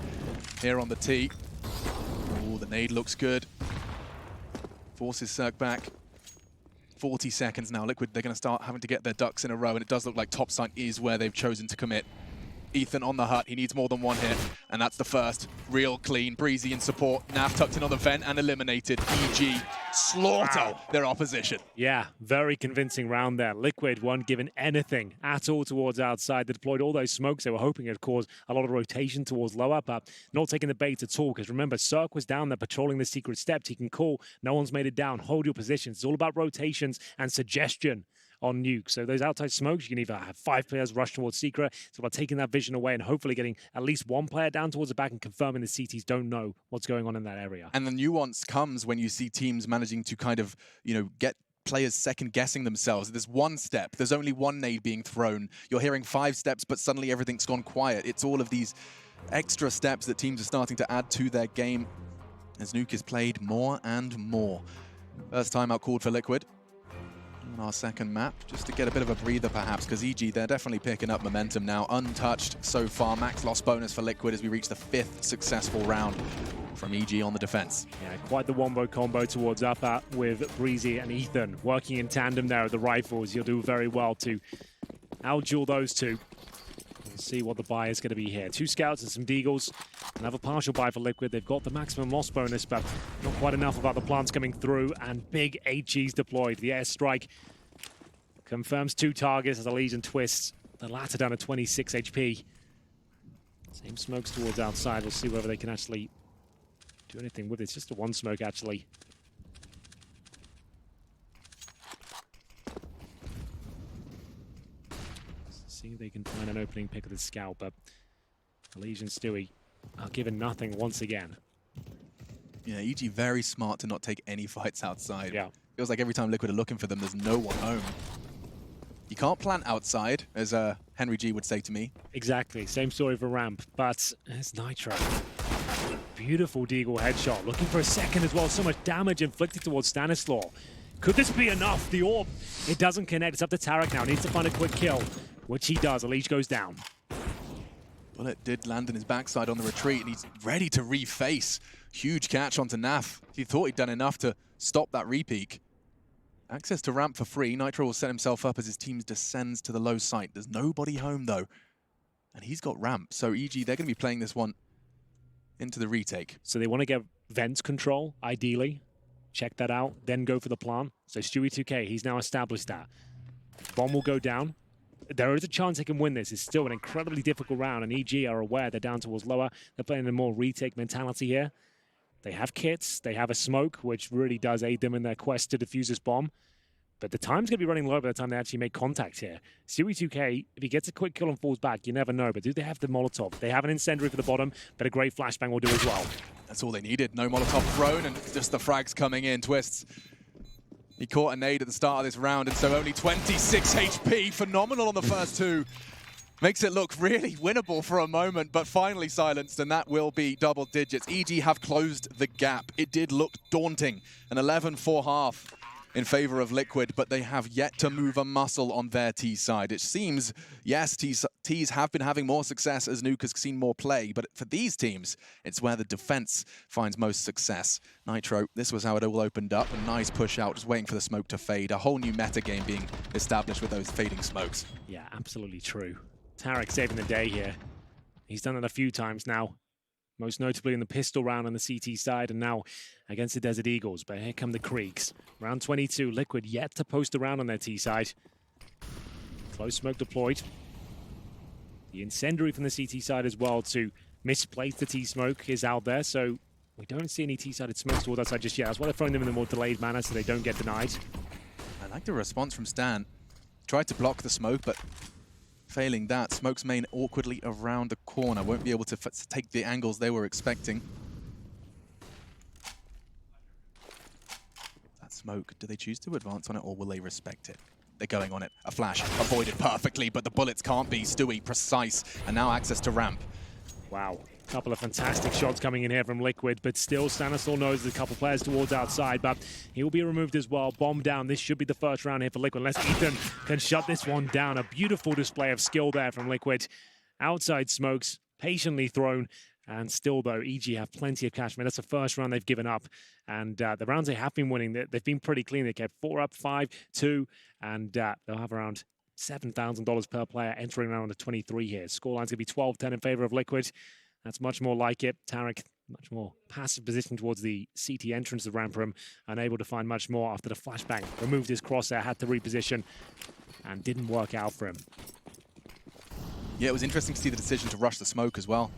here on the T. Oh, the nade looks good. Forces Cirque back. 40 seconds now. Liquid, they're going to start having to get their ducks in a row, and it does look like topside is where they've chosen to commit. Ethan on the hut, he needs more than one hit, and that's the first. Real clean, Breezy in support. Nav tucked in on the vent and eliminated. EG slaughter their opposition. Yeah, very convincing round there. Liquid weren't given anything at all towards outside. They deployed all those smokes. They were hoping it'd cause a lot of rotation towards lower, but not taking the bait at all, because remember, Cirque was down there patrolling the secret steps. He can call. No one's made it down. Hold your positions. It's all about rotations and suggestion on Nuke. So those outside smokes, you can either have 5 players rush towards Secret. It's about taking that vision away and hopefully getting at least one player down towards the back and confirming the CTs don't know what's going on in that area. And the nuance comes when you see teams managing to kind of, get players second-guessing themselves. There's one step, there's only one nade being thrown. You're hearing 5 steps, but suddenly everything's gone quiet. It's all of these extra steps that teams are starting to add to their game as Nuke is played more and more. First timeout called for Liquid on our second map, just to get a bit of a breather perhaps, because EG, they're definitely picking up momentum now. Untouched so far. Max loss bonus for Liquid as we reach the 5th successful round from EG on the defense. Yeah, quite the wombo combo towards upper with Breezy and Ethan working in tandem there with the rifles. You'll do very well to out-duel those two. We'll see what the buy is going to be here. 2 scouts and some deagles. Another partial buy for Liquid. They've got the maximum loss bonus, but not quite enough about the plants coming through, and big HGs deployed. The airstrike confirms 2 targets as the Legion twists. The latter down to 26 HP. Same smokes towards outside. We'll see whether they can actually do anything with it. It's just a 1 smoke, actually. See if they can find an opening pick of the scout, but Legion Stewie are given nothing once again. Yeah, EG very smart to not take any fights outside. Yeah. Feels like every time Liquid are looking for them, there's no one home. You can't plant outside, as Henry G would say to me. Exactly, same story for Ramp, but it's Nitro. Beautiful Deagle headshot, looking for a second as well. So much damage inflicted towards Stanislaw. Could this be enough? The orb, it doesn't connect. It's up to Tarek now. Needs to find a quick kill, which he does. Leech goes down. Bullet did land in his backside on the retreat, and he's ready to reface. Huge catch onto Naf. He thought he'd done enough to stop that repeak. Access to ramp for free. Nitro will set himself up as his team descends to the low site. There's nobody home, though. And he's got ramp. So EG, they're going to be playing this one into the retake. So they want to get vents control, ideally. Check that out, then go for the plan. So Stewie 2K, he's now established that. Bomb will go down. There is a chance they can win this. It's still an incredibly difficult round, and EG are aware they're down towards lower. They're playing a more retake mentality here. They have kits, they have a smoke, which really does aid them in their quest to defuse this bomb. But the time's going to be running low by the time they actually make contact here. Stewie 2K, if he gets a quick kill and falls back, you never know. But do they have the Molotov? They have an incendiary for the bottom, but a great flashbang will do as well. That's all they needed. No Molotov thrown, and just the frags coming in. Twists. He caught a nade at the start of this round, and so only 26 HP. Phenomenal on the first 2. Makes it look really winnable for a moment, but finally silenced, and that will be double digits. EG have closed the gap. It did look daunting. An 11-4 half in favor of Liquid, but they have yet to move a muscle on their T side. It seems, yes, Ts have been having more success as Nuke has seen more play, but for these teams, it's where the defense finds most success. Nitro, this was how it all opened up. A nice push out, just waiting for the smoke to fade. A whole new meta game being established with those fading smokes. Yeah, absolutely true. Tarek saving the day here. He's done it a few times now, most notably in the pistol round on the CT side, and now against the Desert Eagles. But here come the Creeks. Round 22, Liquid yet to post a round on their T side. Close smoke deployed. The incendiary from the CT side as well to misplace the T smoke is out there, so we don't see any T-sided smokes towards that side just yet. That's why they're throwing them in a more delayed manner so they don't get denied. I like the response from Stan. Tried to block the smoke, but failing that, Smoke's main awkwardly around the corner. Won't be able to take the angles they were expecting. That smoke, do they choose to advance on it or will they respect it? They're going on it. A flash avoided perfectly, but the bullets can't be. Stewie, precise, and now access to ramp. Wow. Couple of fantastic shots coming in here from Liquid, but still Stanislaw knows there's a couple players towards outside, but he will be removed as well. Bomb down. This should be the first round here for Liquid, unless Ethan can shut this one down. A beautiful display of skill there from Liquid. Outside smokes, patiently thrown, And still, though, EG have plenty of cash. I mean, that's the first round they've given up. And the rounds they have been winning, they've been pretty clean. They kept 4 up, 5, 2, and they'll have around $7,000 per player entering round of 23 here. Scoreline's going to be 12-10 in favor of Liquid. That's much more like it. Tarek, much more passive position towards the CT entrance of ramp room, unable to find much more after the flashbang. Removed his crosshair, had to reposition, and didn't work out for him. Yeah, it was interesting to see the decision to rush the smoke as well.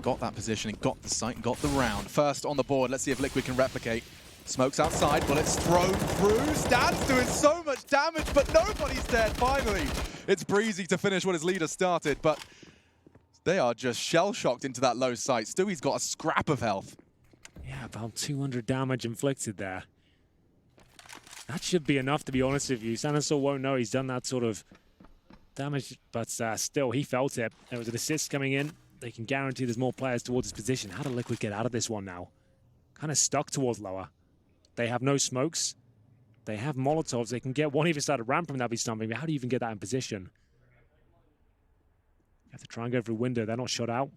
Got that positioning, got the sight, got the round. First on the board, let's see if Liquid can replicate. Smoke's outside, bullets thrown through. Stan's doing so much damage, but nobody's dead, finally. It's Breezy to finish what his leader started, but they are just shell-shocked into that low sight. Stewie's got a scrap of health. Yeah, about 200 damage inflicted there. That should be enough, to be honest with you. Sanasaur won't know he's done that sort of damage, but still, he felt it. There was an assist coming in. They can guarantee there's more players towards his position. How do Liquid get out of this one now? Kind of stuck towards lower. They have no smokes. They have Molotovs. They can get one either side of ramp, and that'd be something. But how do you even get that in position? You have to try and go through window. They're not shot out.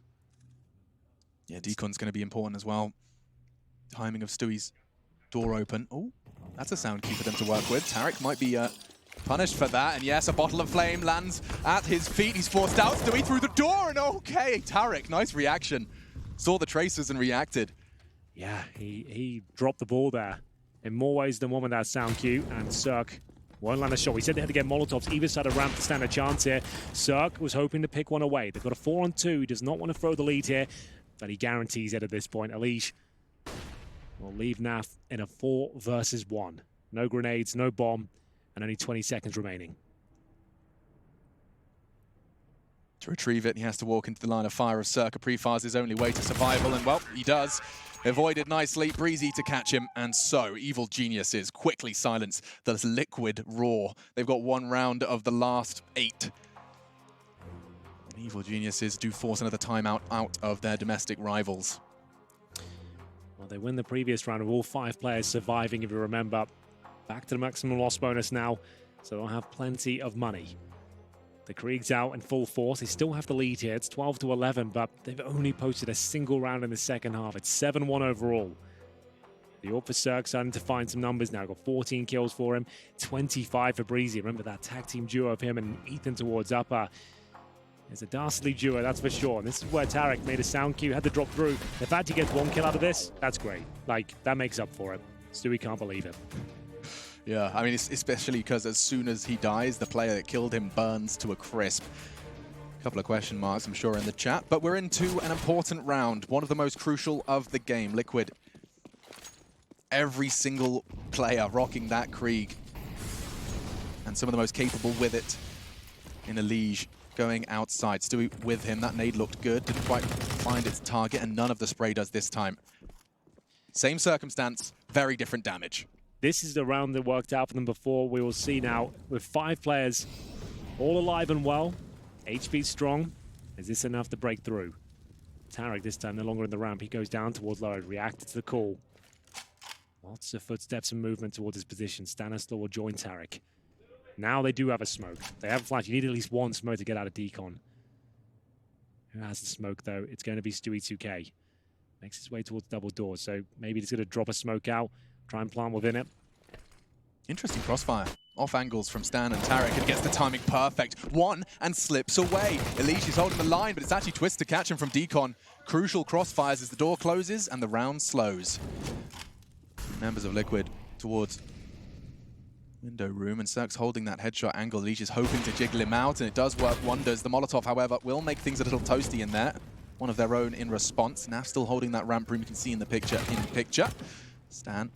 Yeah, Deacon's going to be important as well. Timing of Stewie's door open. Oh, that's a sound key for them to work with. Tarek might be punished for that, and yes, a bottle of flame lands at his feet. He's forced out. Stewie through the door, and okay, Tarek, nice reaction. Saw the tracers and reacted. Yeah, he dropped the ball there in more ways than one with that sound cue, and Cirque won't land a shot. We said they had to get Molotovs either side of ramp to stand a chance here. Cirque was hoping to pick one away. They've got a 4-on-2. He does not want to throw the lead here, but he guarantees it at this point. Alish will leave NAF in a 4 versus 1. No grenades, no bomb, and only 20 seconds remaining. To retrieve it, he has to walk into the line of fire of Circa. Pre-fires his only way to survival, and well, he does. Avoided nicely, Breezy to catch him, and so Evil Geniuses quickly silence the Liquid roar. They've got 1 round of the last 8. Evil Geniuses do force another timeout out of their domestic rivals. Well, they win the previous round with all 5 players surviving, if you remember. Back to the maximum loss bonus now, so they'll have plenty of money. The Krieg's out in full force. They still have the lead here. It's 12-11, but they've only posted a single round in the second half. It's 7-1 overall. The AWP for Cirque starting to find some numbers now. Got 14 kills for him, 25 for Breezy. Remember that tag team duo of him and Ethan towards upper. It's a dastardly duo, that's for sure. And this is where Tarek made a sound cue, had to drop through. The fact he gets 1 kill out of this, that's great. Like, that makes up for it. Stewie can't believe it. Yeah, I mean, especially because as soon as he dies, the player that killed him burns to a crisp. A couple of question marks, I'm sure, in the chat. But we're into an important round, one of the most crucial of the game. Liquid, every single player rocking that Krieg, and some of the most capable with it in Alish going outside. Stewie with him, that nade looked good, didn't quite find its target, and none of the spray does this time. Same circumstance, very different damage. This is the round that worked out for them before. We will see now with 5 players all alive and well. HP strong. Is this enough to break through? Tarek this time no longer in the ramp. He goes down towards lower, reacted to the call. Lots of footsteps and movement towards his position. Stanislaw will join Tarek. Now they do have a smoke. They have a flash. You need at least 1 smoke to get out of Decon. Who has the smoke though? It's going to be Stewie 2K. Makes his way towards double doors. So maybe he's going to drop a smoke out. Try and plant within it. Interesting crossfire. Off angles from Stan and Tarek, and gets the timing perfect. 1 and slips away. Alish is holding the line, but it's actually Twist to catch him from Decon. Crucial crossfires as the door closes and the round slows. Members of Liquid towards window room, and Cirque's holding that headshot angle. Alish is hoping to jiggle him out, and it does work wonders. The Molotov, however, will make things a little toasty in there. One of their own in response. Naf still holding that ramp room. You can see in the picture. Stan,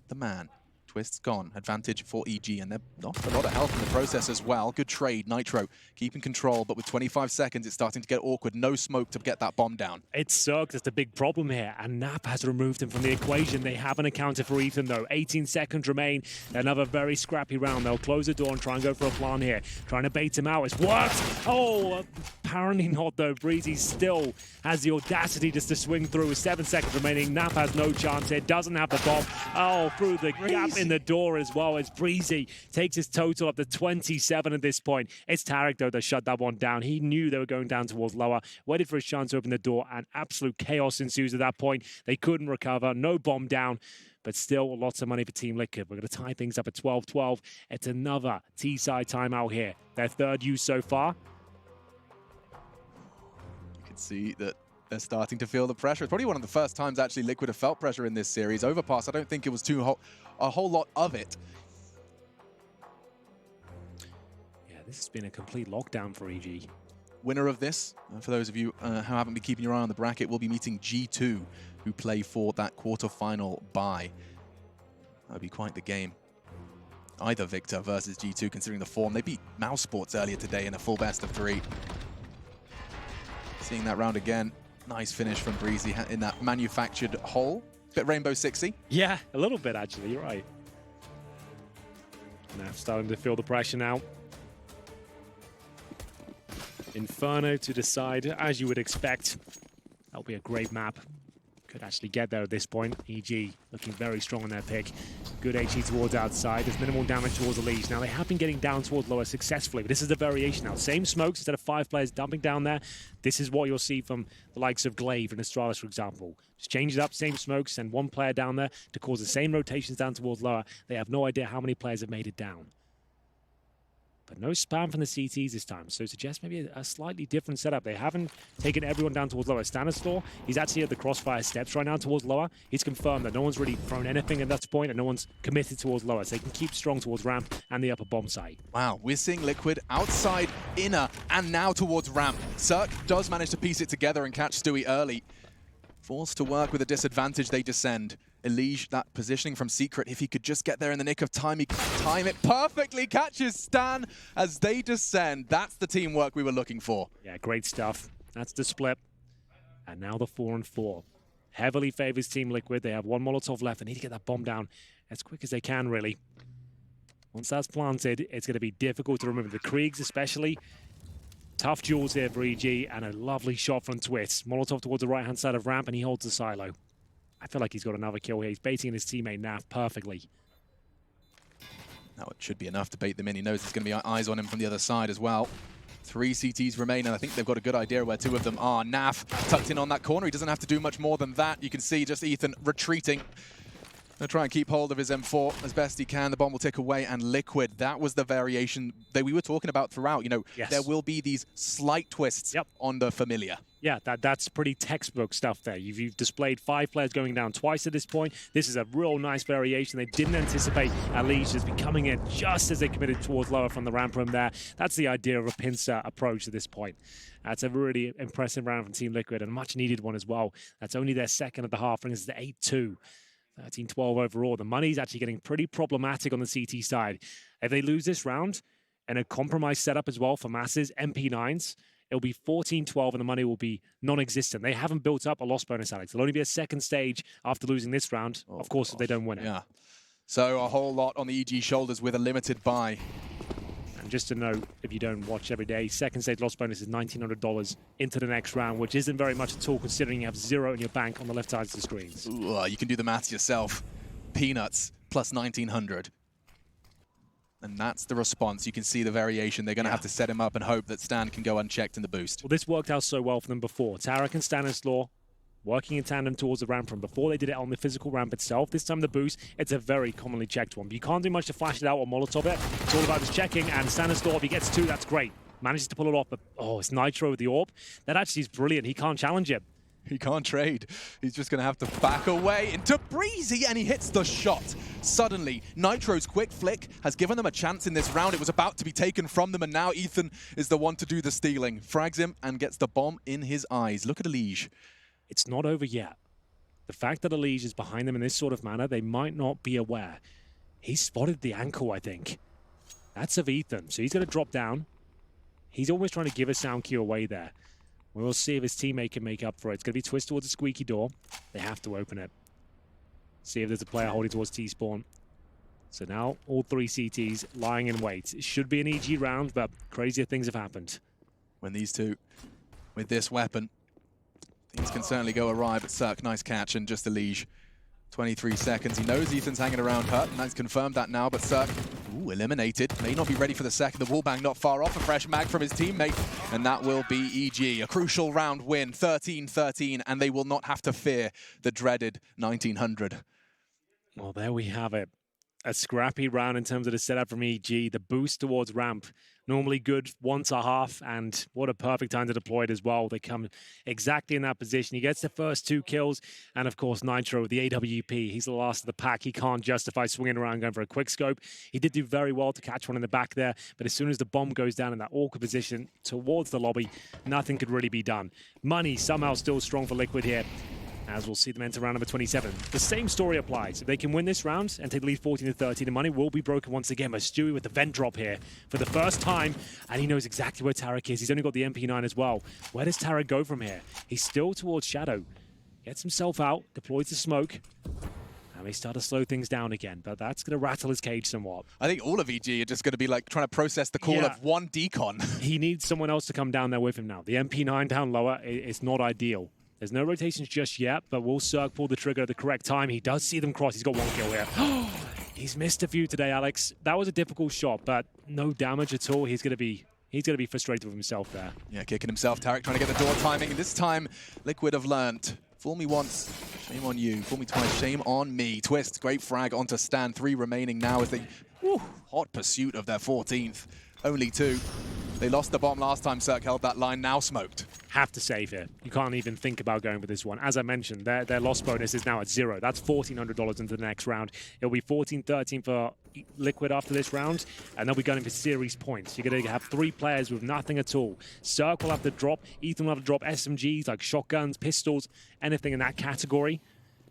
the man. Twist's gone. Advantage for EG, and they've lost a lot of health in the process as well. Good trade. Nitro keeping control, but with 25 seconds, it's starting to get awkward. No smoke to get that bomb down. It's Cirque that's the big problem here, and Nap has removed him from the equation. They haven't accounted for Ethan, though. 18 seconds remain. Another very scrappy round. They'll close the door and try and go for a plan here. Trying to bait him out. It's worked! Oh, apparently not, though. Breezy still has the audacity just to swing through with 7 seconds remaining. Nap has no chance here. Doesn't have the bomb. Oh, through the gap in the door as well as Breezy takes his total up to 27 at this point. It's Tarek, though, that shut that one down. He knew they were going down towards lower, waited for his chance to open the door, and absolute chaos ensues at that point. They couldn't recover, no bomb down, but still lots of money for Team Liquid. We're going to tie things up at 12-12. It's another T-side timeout here. Their third use so far. You can see that they're starting to feel the pressure. It's probably one of the first times actually Liquid have felt pressure in this series. Overpass, I don't think it was a whole lot of it. Yeah, this has been a complete lockdown for EG. Winner of this, for those of you who haven't been keeping your eye on the bracket, will be meeting G2, who play for that quarterfinal bye. That would be quite the game. Either Victor versus G2, considering the form. They beat Mouse Sports earlier today in a full best of 3. Seeing that round again. Nice finish from Breezy in that manufactured hole. Bit Rainbow Sixy. Yeah, a little bit actually, you're right. Now starting to feel the pressure now. Inferno to decide, as you would expect. That'll be a great map. Could actually get there at this point. EG looking very strong on their pick. Good HE towards outside. There's minimal damage towards the Liege. Now, they have been getting down towards lower successfully, but this is a variation now. Same smokes instead of 5 players dumping down there. This is what you'll see from the likes of Glaive and Astralis, for example. Just change it up, same smokes, send 1 player down there to cause the same rotations down towards lower. They have no idea how many players have made it down. But no spam from the CTs this time, so suggest maybe a slightly different setup. They haven't taken everyone down towards lower. Stanislaw, he's actually at the crossfire steps right now towards lower. He's confirmed that no one's really thrown anything at that point and no one's committed towards lower, so they can keep strong towards ramp and the upper bomb site. Wow, we're seeing Liquid outside, inner, and now towards ramp. Cirque does manage to piece it together and catch Stewie early. Forced to work with a disadvantage, they descend. Elige, that positioning from Secret, if he could just get there in the nick of time, he could time it perfectly, catches Stan as they descend. That's the teamwork we were looking for. Yeah, great stuff. That's the split. And now the 4-4. Heavily favors Team Liquid. They have 1 Molotov left. They need to get that bomb down as quick as they can, really. Once that's planted, it's going to be difficult to remember. The Kriegs especially. Tough duels here for EG, and a lovely shot from Twist. Molotov towards the right-hand side of ramp, and he holds the silo. I feel like he's got another kill here. He's baiting his teammate Naf perfectly. Now it should be enough to bait them in. He knows there's going to be eyes on him from the other side as well. 3 CTs remain, and I think they've got a good idea where 2 of them are. Naf tucked in on that corner. He doesn't have to do much more than that. You can see just Ethan retreating. Gonna try and keep hold of his M4 as best he can. The bomb will tick away, and Liquid, that was the variation that we were talking about throughout. You know, yes, there will be these slight twists on the familiar. Yeah, that's pretty textbook stuff there. You've displayed 5 players going down twice at this point. This is a real nice variation. They didn't anticipate Elige just be coming in just as they committed towards lower from the ramp room there. That's the idea of a pincer approach at this point. That's a really impressive round from Team Liquid, and a much needed one as well. That's only their second of the half, brings us to 8-2. 13-12 overall. The money's actually getting pretty problematic on the CT side. If they lose this round, and a compromised setup as well for Masses, MP9s, it'll be 14-12 and the money will be non-existent. They haven't built up a loss bonus, Alex. There'll only be a second stage after losing this round, of course, if they don't win it. Yeah. So a whole lot on the EG shoulders with a limited buy. And just to note, if you don't watch every day, second stage loss bonus is $1,900 into the next round, which isn't very much at all considering you have 0 in your bank on the left side of the screens. Ooh, you can do the maths yourself. Peanuts plus 1,900. And that's the response. You can see the variation. They're going to have to set him up and hope that Stan can go unchecked in the boost. Well, this worked out so well for them before. Tarek and Stanislaw working in tandem towards the ramp from before they did it on the physical ramp itself. This time the boost, it's a very commonly checked one. But you can't do much to flash it out or Molotov it. It's all about just checking, and Stanislaw, if he gets 2, that's great. Manages to pull it off, but oh, it's Nitro with the AWP. That actually is brilliant. He can't challenge it. He can't trade. He's just going to have to back away into Breezy, and he hits the shot. Suddenly, Nitro's quick flick has given them a chance in this round. It was about to be taken from them, and now Ethan is the one to do the stealing. Frags him and gets the bomb in his eyes. Look at Elige. It's not over yet. The fact that Elige is behind them in this sort of manner, they might not be aware. He spotted the ankle, I think. That's of Ethan, so he's going to drop down. He's almost trying to give a sound cue away there. We'll see if his teammate can make up for it. It's going to be twist towards the squeaky door. They have to open it. See if there's a player holding towards T-spawn. So now all 3 CTs lying in wait. It should be an EG round, but crazier things have happened. When these two, with this weapon, things can certainly go awry, but Cirque, nice catch, and just Elige 23 seconds. He knows Ethan's hanging around hurt, and that's confirmed that now, but Cirque, eliminated. May not be ready for the second. The wallbang not far off. A fresh mag from his teammate, and that will be EG. A crucial round win, 13-13, and they will not have to fear the dreaded 1900. Well, there we have it. A scrappy round in terms of the setup from EG. The boost towards ramp, normally good once a half, and what a perfect time to deploy it as well. They come exactly in that position. He gets the first 2 kills, and of course Nitro, the AWP, he's the last of the pack. He can't justify swinging around going for a quick scope. He did do very well to catch one in the back there, but as soon as the bomb goes down in that awkward position towards the lobby, nothing could really be done. Money somehow still strong for Liquid here, as we'll see them enter round number 27. The same story applies. If they can win this round and take the lead 14-13, the money will be broken once again by Stewie with the vent drop here for the first time, and he knows exactly where Tarek is. He's only got the MP9 as well. Where does Tarek go from here? He's still towards Shadow. Gets himself out, deploys the smoke, and they start to slow things down again, but that's going to rattle his cage somewhat. I think all of EG are just going to be like trying to process the call of one decon. He needs someone else to come down there with him now. The MP9 down lower, it's not ideal. There's no rotations just yet, but will Cirque pull the trigger at the correct time? He does see them cross. He's got 1 kill here. He's missed a few today, Alex. That was a difficult shot, but no damage at all. He's going to be frustrated with himself there. Yeah, kicking himself. Tarek trying to get the door timing, and this time Liquid have learnt. Fool me once, shame on you. Fool me twice, shame on me. Twist, great frag onto Stan. 3 remaining now as they hot pursuit of their 14th. Only 2. They lost the bomb last time Cirque held that line, now smoked. Have to save here. You can't even think about going for this one. As I mentioned, their loss bonus is now at 0. That's $1,400 into the next round. It'll be 14-13 for Liquid after this round, and they'll be going for series points. You're going to have 3 players with nothing at all. Cirque will have to drop, Ethan will have to drop SMGs like shotguns, pistols, anything in that category,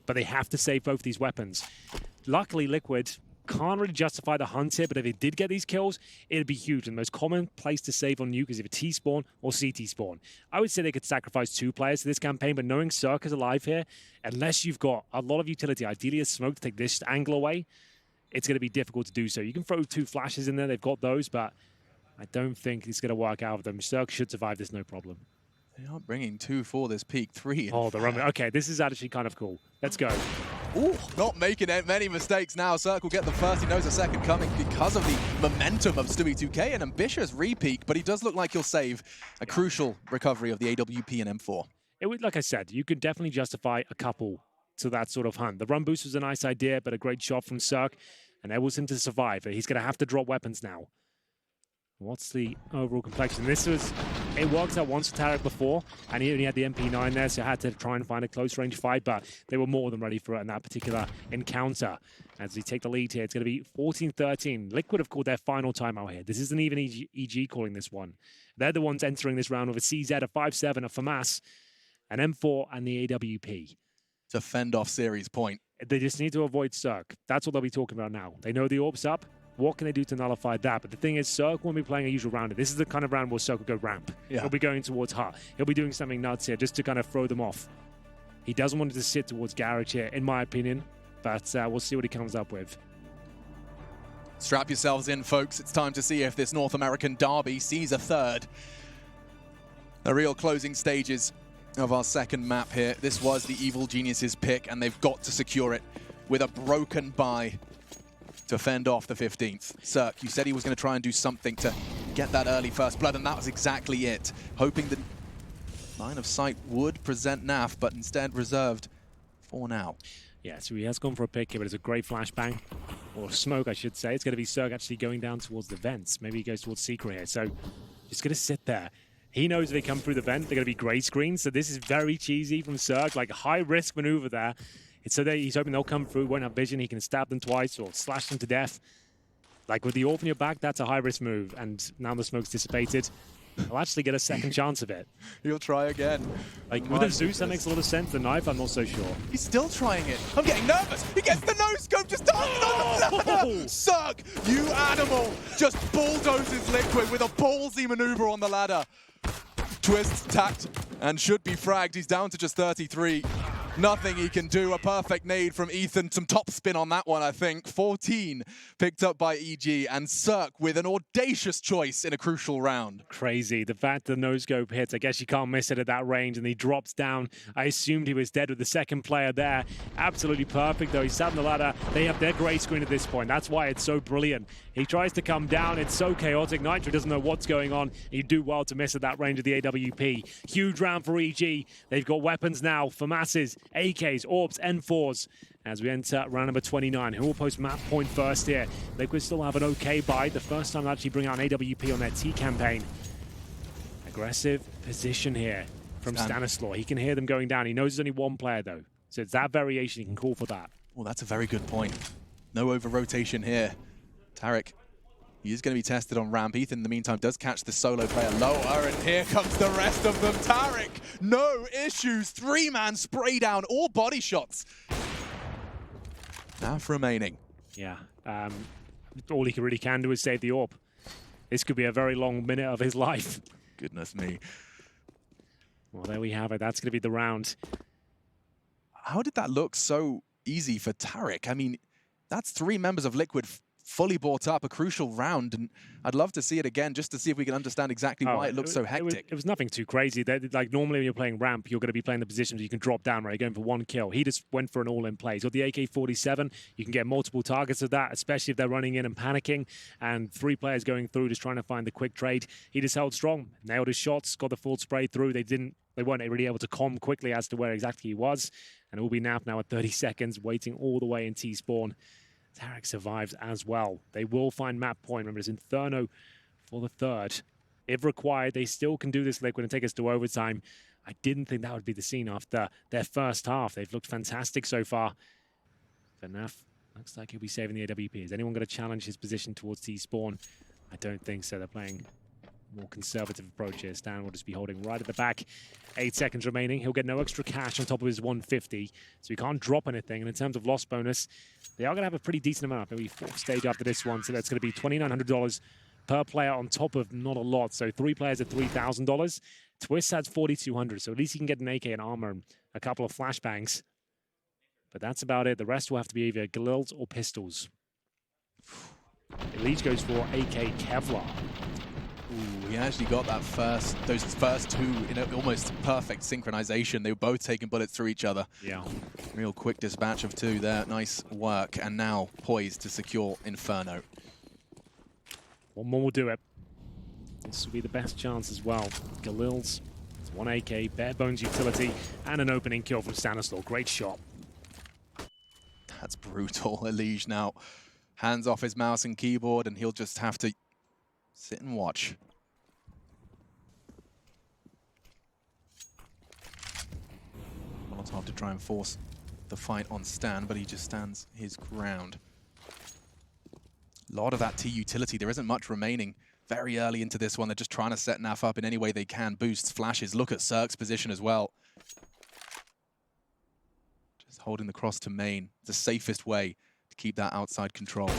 but they have to save both these weapons. Luckily, Liquid can't really justify the hunt here, but if they did get these kills, it'd be huge. And the most common place to save on Nuke is either T-spawn or CT spawn. I would say they could sacrifice 2 players to this campaign, but knowing Cirque is alive here, unless you've got a lot of utility, ideally a smoke to take this angle away, it's going to be difficult to do so. You can throw 2 flashes in there, they've got those, but I don't think it's going to work out with them. Cirque should survive this, no problem. They are bringing 2 for this peak, 3. Oh, the run. Okay, this is actually kind of cool. Let's go. Ooh, not making many mistakes now. Cirque will get the first. He knows a second coming because of the momentum of Stewie 2K. An ambitious re-peak, but he does look like he'll save a crucial recovery of the AWP and M4. It would, like I said, you could definitely justify a couple to that sort of hunt. The run boost was a nice idea, but a great shot from Cirque, and enables him to survive. He's going to have to drop weapons now. What's the overall complexion? It worked out once for Tarek before, and he only had the MP9 there, so had to try and find a close range fight, but they were more than ready for it in that particular encounter. As they take the lead here, it's going to be 14-13. Liquid have called their final timeout here. This isn't even EG calling this one. They're the ones entering this round with a CZ, a 5-7, a FAMAS, an M4, and the AWP. To fend off series point. They just need to avoid Cirque. That's what they'll be talking about now. They know the orb's up. What can they do to nullify that? But the thing is, Cirque won't be playing a usual round. This is the kind of round where Cirque will go ramp. Yeah. He'll be going towards Hut. He'll be doing something nuts here just to kind of throw them off. He doesn't want to sit towards Garage here, in my opinion. But we'll see what he comes up with. Strap yourselves in, folks. It's time to see if this North American derby sees a third. The real closing stages of our second map here. This was the Evil Geniuses pick, and they've got to secure it with a broken bye to fend off the 15th. Cirque, you said he was going to try and do something to get that early first blood, and that was exactly it. Hoping the line of sight would present NAF, but instead reserved for now. Yeah, so he has gone for a pick here, but it's a great flashbang. Or smoke, I should say. It's going to be Cirque actually going down towards the vents. Maybe he goes towards Secret here. So just going to sit there. He knows if they come through the vent, they're going to be gray screens. So this is very cheesy from Cirque, like a high-risk maneuver there. So he's hoping they'll come through, won't have vision. He can stab them twice or slash them to death. Like with the AWP in your back, that's a high-risk move. And now the smoke's dissipated. He'll actually get a second chance of it. He'll try again. Like with a Zeus, that makes a lot of sense. The knife, I'm not so sure. He's still trying it. I'm getting nervous. He gets the no-scope, just dances on the ladder. Cirque, you animal, just bulldozes Liquid with a ballsy maneuver on the ladder. Twist, tact, and should be fragged. He's down to just 33. Nothing he can do. A perfect nade from Ethan. Some top spin on that one, I think. 14 picked up by EG, and Cirque with an audacious choice in a crucial round. Crazy. The fact the no-scope hits, I guess you can't miss it at that range, and he drops down. I assumed he was dead with the second player there. Absolutely perfect, though. He sat on the ladder. They have their gray screen at this point. That's why it's so brilliant. He tries to come down. It's so chaotic. Nitro doesn't know what's going on. You do well to miss at that range of the AWP. Huge round for EG. They've got weapons now for masses, AKs, AWPs, N4s. As we enter round number 29, who will post map point first here? Liquid still have an okay buy. The first time they actually bring out an AWP on their T campaign. Aggressive position here from Stanislaw. He can hear them going down. He knows there's only one player, though. So it's that variation. He can call for that. Well, that's a very good point. No over-rotation here. Tarek, he is going to be tested on ramp. Ethan, in the meantime, does catch the solo player lower, and here comes the rest of them. Tarek, no issues. Three-man spray down, all body shots. Naf remaining. Yeah. All he really can do is save the AWP. This could be a very long minute of his life. Goodness me. Well, there we have it. That's going to be the round. How did that look so easy for Tarek? I mean, that's 3 members of Liquid fully bought up, a crucial round, and I'd love to see it again just to see if we can understand exactly why it looks so hectic. It was nothing too crazy. Like normally when you're playing ramp, you're going to be playing the positions where you can drop down, right? You're going for one kill. He just went for an all-in play. He's got the AK-47. You can get multiple targets of that, especially if they're running in and panicking, and 3 players going through just trying to find the quick trade. He just held strong, nailed his shots, got the full spray through. They weren't really able to comm quickly as to where exactly he was, and it will be Naf now at 30 seconds, waiting all the way in T-spawn. Tarek survives as well. They will find map point. Remember, it's Inferno for the third. If required, they still can do this, Liquid, and take us to overtime. I didn't think that would be the scene after their first half. They've looked fantastic so far. But Naf looks like he'll be saving the AWP. Is anyone going to challenge his position towards T-spawn? I don't think so. They're playing more conservative approach here. Stan will just be holding right at the back. 8 seconds remaining. He'll get no extra cash on top of his 150, so he can't drop anything. And in terms of loss bonus, they are going to have a pretty decent amount. Maybe 4th stage after this one, so that's going to be $2,900 per player on top of not a lot. So 3 players at $3,000. Twist has $4,200, so at least he can get an AK and armor and a couple of flashbangs. But that's about it. The rest will have to be either Galils or pistols. Elite goes for AK Kevlar. Ooh, he actually got those first 2 in almost perfect synchronization. They were both taking bullets through each other. Yeah. Real quick dispatch of 2 there. Nice work. And now poised to secure Inferno. One more will do it. This will be the best chance as well. Galils, it's 1 AK, bare bones utility, and an opening kill from Stanislaw. Great shot. That's brutal. Elige now hands off his mouse and keyboard, and he'll just have to sit and watch. Molotov to try and force the fight on Stan, but he just stands his ground. A lot of that T utility. There isn't much remaining very early into this one. They're just trying to set Naf up in any way they can. Boosts, flashes. Look at Cirque's position as well. Just holding the cross to main. The safest way to keep that outside control.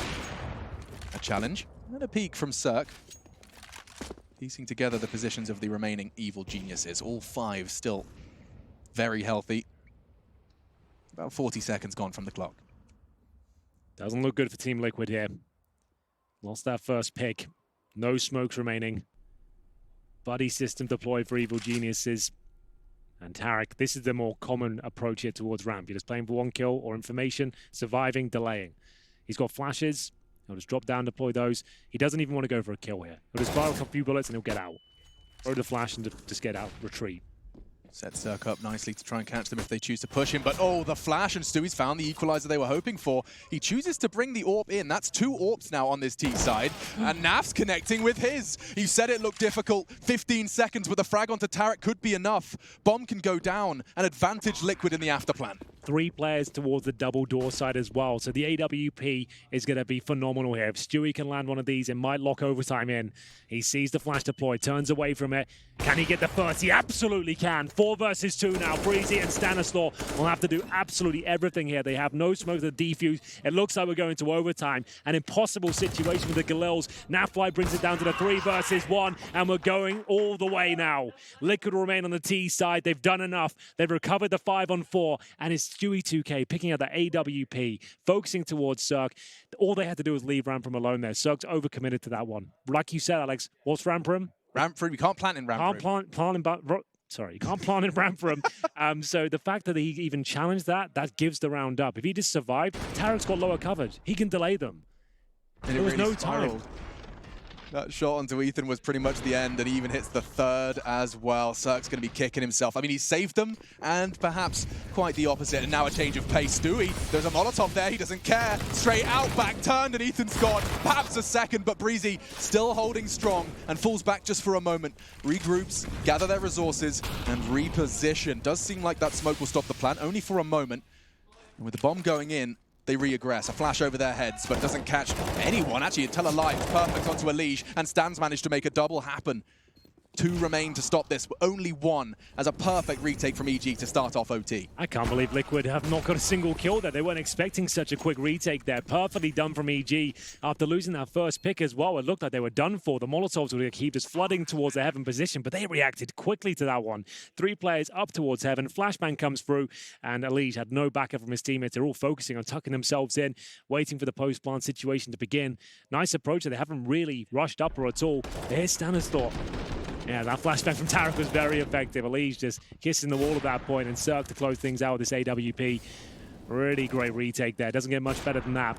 A challenge and a peek from Cirque. Piecing together the positions of the remaining evil geniuses. All 5 still very healthy. About 40 seconds gone from the clock. Doesn't look good for Team Liquid here. Lost that first pick. No smokes remaining. Buddy system deployed for evil geniuses. And Tarek, this is the more common approach here towards ramp. You're just playing for 1 kill or information, surviving, delaying. He's got flashes. He'll just drop down, deploy those. He doesn't even want to go for a kill here. He'll just fire a few bullets and he'll get out. Throw the flash and just get out, retreat. Set Cirque up nicely to try and catch them if they choose to push him. But oh, the flash, and Stewie's found the equalizer they were hoping for. He chooses to bring the AWP in. That's 2 AWPs now on this T side. And Naf's connecting with his. He said it looked difficult. 15 seconds with a frag onto Tarek could be enough. Bomb can go down and advantage Liquid in the after plan. 3 players towards the double door side as well. So the AWP is going to be phenomenal here. If Stewie can land one of these, it might lock overtime in. He sees the flash deploy, turns away from it. Can he get the first? He absolutely can. 4 versus 2 now. Breezy and Stanislaw will have to do absolutely everything here. They have no smoke to defuse. It looks like we're going to overtime. An impossible situation with the Galils. Nafly brings it down to the 3 versus 1, and we're going all the way now. Liquid will remain on the T side. They've done enough. They've recovered the 5-on-4, and it's Stewie 2K picking up the AWP, focusing towards Cirque. All they had to do was leave Ramperim alone there. Cirque's overcommitted to that one. Like you said, Alex, what's Ramperim? Ramperim, you can't plant in Ramperim. You can't plant in Ramperim. So the fact that he even challenged that gives the round up. If he just survived, Tarek's got lower coverage. He can delay them. And there was really no time. That shot onto Ethan was pretty much the end, and he even hits the 3rd as well. Cirque's going to be kicking himself. I mean, he saved them, and perhaps quite the opposite. And now a change of pace. Stewie, there's a Molotov there. He doesn't care. Straight out, back turned, and Ethan's gone. Perhaps a second, but Breezy still holding strong and falls back just for a moment. Regroups, gather their resources, and reposition. Does seem like that smoke will stop the plant, only for a moment. And with the bomb going in, they re-aggress. A flash over their heads, but doesn't catch anyone. Actually, Tell Alive, perfect onto a leash, and Stan's managed to make a double happen. 2 remain to stop this, only 1 as a perfect retake from EG to start off OT. I can't believe Liquid have not got a single kill there. They weren't expecting such a quick retake there. Perfectly done from EG. After losing that first pick as well, it looked like they were done for. The Molotovs would keep just flooding towards the Heaven position, but they reacted quickly to that one. 3 players up towards Heaven. Flashbang comes through, and Elige had no backup from his teammates. They're all focusing on tucking themselves in, waiting for the post-plant situation to begin. Nice approach. They haven't really rushed up or at all. Here's Stanislaw. Yeah, that flashbang from Tarek was very effective. Elige just kissing the wall at that point, and Cirque to close things out with this AWP. Really great retake there. Doesn't get much better than that.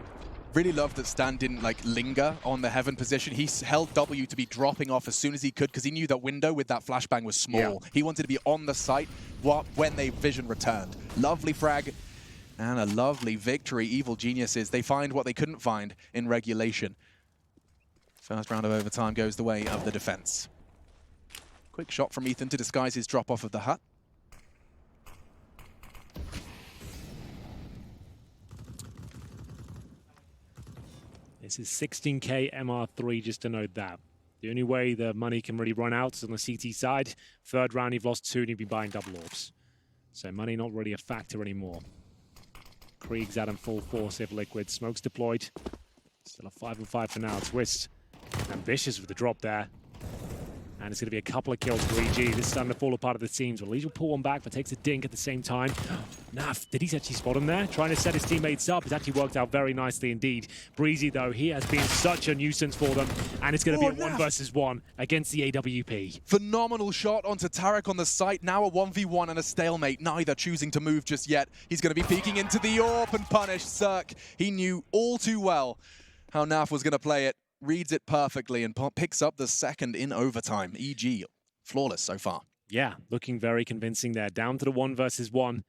Really loved that Stan didn't linger on the Heaven position. He held W to be dropping off as soon as he could, because he knew that window with that flashbang was small. Yeah. He wanted to be on the site when they vision returned. Lovely frag and a lovely victory. Evil geniuses, they find what they couldn't find in regulation. First round of overtime goes the way of the defense. Quick shot from Ethan to disguise his drop off of the hut. This is 16k MR3, just to note that. The only way the money can really run out is on the CT side. 3rd round, you've lost 2 and you've been buying double orbs. So money not really a factor anymore. Krieg's out in full force if Liquid. Smoke's deployed. Still a 5-on-5 for now. Twist ambitious with the drop there. And it's going to be a couple of kills for EG. This is starting to fall apart at the seams. Well, Elige will pull one back, but takes a dink at the same time. Naf, did he actually spot him there? Trying to set his teammates up. It's actually worked out very nicely indeed. Breezy, though, he has been such a nuisance for them. And it's going to be a 1 versus 1 against the AWP. Phenomenal shot onto Tarek on the site. Now a 1v1 and a stalemate. Neither choosing to move just yet. He's going to be peeking into the AWP and punish Cirque. He knew all too well how Naf was going to play it. Reads it perfectly and picks up the 2nd in overtime. EG, flawless so far. Yeah, looking very convincing there. Down to the 1 versus 1.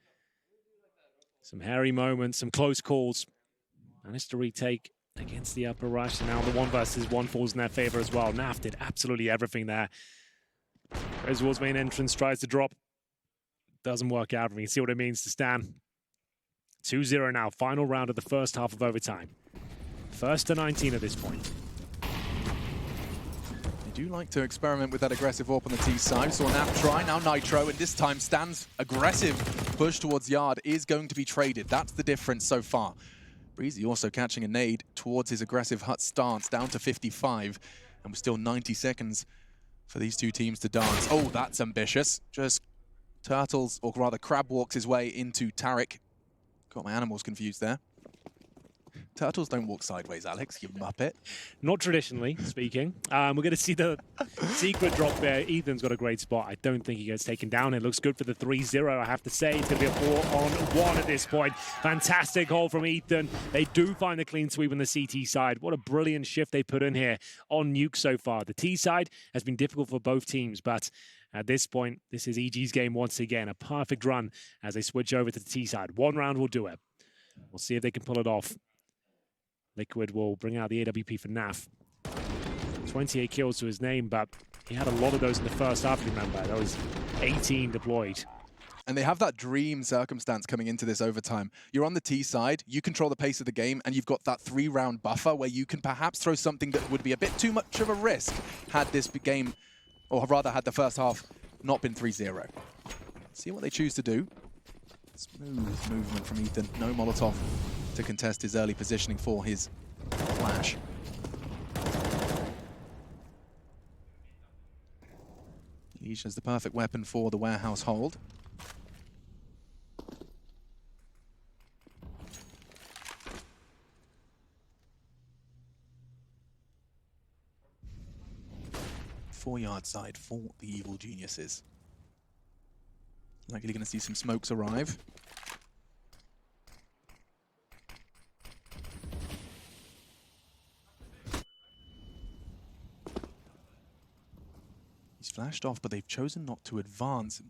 Some hairy moments, some close calls. Managed to retake against the upper rush. And now the 1 versus 1 falls in their favor as well. Naf did absolutely everything there. Goes towards main entrance, tries to drop. Doesn't work out for me. See what it means to Stan. 2-0 now. Final round of the first half of overtime. 1st to 19 at this point. Do like to experiment with that aggressive AWP on the T side. Saw Naf try, now Nitro, and this time Stan's aggressive push towards Yard is going to be traded. That's the difference so far. Breezy also catching a nade towards his aggressive hut stance, down to 55, and we're still 90 seconds for these 2 teams to dance. Oh, that's ambitious. Just turtles, or rather crab walks his way into Tarek. Got my animals confused there. Turtles don't walk sideways, Alex, you muppet. Not traditionally speaking. We're going to see the secret drop there. Ethan's got a great spot. I don't think he gets taken down. It looks good for the 3-0, I have to say. It's going to be a 4-on-1 at this point. Fantastic haul from Ethan. They do find the clean sweep on the CT side. What a brilliant shift they put in here on Nuke so far. The T side has been difficult for both teams, but at this point, this is EG's game once again. A perfect run as they switch over to the T side. 1 round will do it. We'll see if they can pull it off. Liquid will bring out the AWP for Naf. 28 kills to his name, but he had a lot of those in the first half, remember. Those 18 deployed. And they have that dream circumstance coming into this overtime. You're on the T side, you control the pace of the game, and you've got that 3-round buffer where you can perhaps throw something that would be a bit too much of a risk had this game, or rather had the first half not been 3-0. See what they choose to do. Smooth movement from Ethan. No Molotov to contest his early positioning for his flash. Leash has the perfect weapon for the warehouse hold. Four-yard side for the Evil Geniuses. Likely going to see some smokes arrive. He's flashed off, but they've chosen not to advance.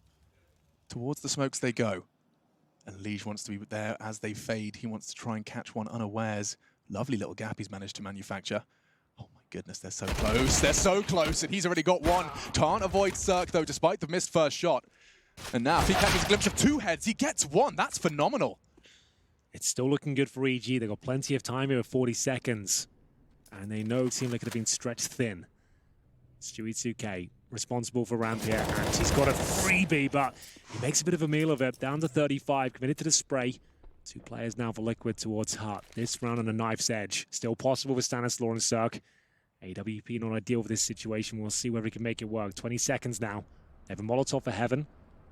Towards the smokes they go. And Liege wants to be there as they fade. He wants to try and catch one unawares. Lovely little gap he's managed to manufacture. Oh my goodness, they're so close. They're so close, and he's already got one. Can't avoid Cirque, though, despite the missed first shot. And now, if he catches a glimpse of two heads, he gets one. That's phenomenal. It's still looking good for EG. They've got plenty of time here with 40 seconds. And they know it seemed like it could have been stretched thin. Stewie 2K responsible for ramp here, and he's got a freebie, but he makes a bit of a meal of it. Down to 35, committed to the spray. Two players now for Liquid towards Hut. This round on a knife's edge. Still possible with Stanislaw and Cirque. AWP not ideal for this situation. We'll see whether he can make it work. 20 seconds now. They have a Molotov for Heaven.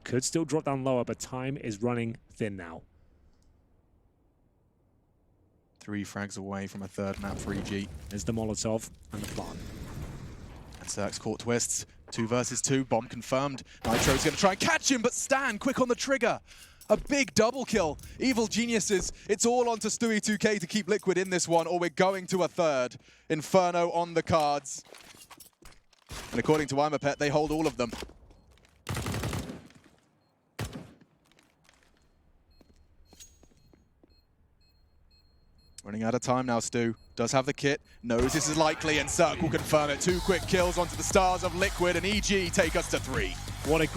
Could still drop down lower, but time is running thin now. 3 frags away from a third map for EG. There's the Molotov and the plant. And Cirque's caught twists. 2 versus 2. Bomb confirmed. Nitro's going to try and catch him, but Stan quick on the trigger. A big double kill. Evil Geniuses. It's all on to Stewie 2K to keep Liquid in this one, or we're going to a third. Inferno on the cards. And according to Imapet, they hold all of them. Running out of time now, Stu. Does have the kit, knows this is likely, and Cirque will confirm it. 2 quick kills onto the stars of Liquid, and EG take us to 3. What a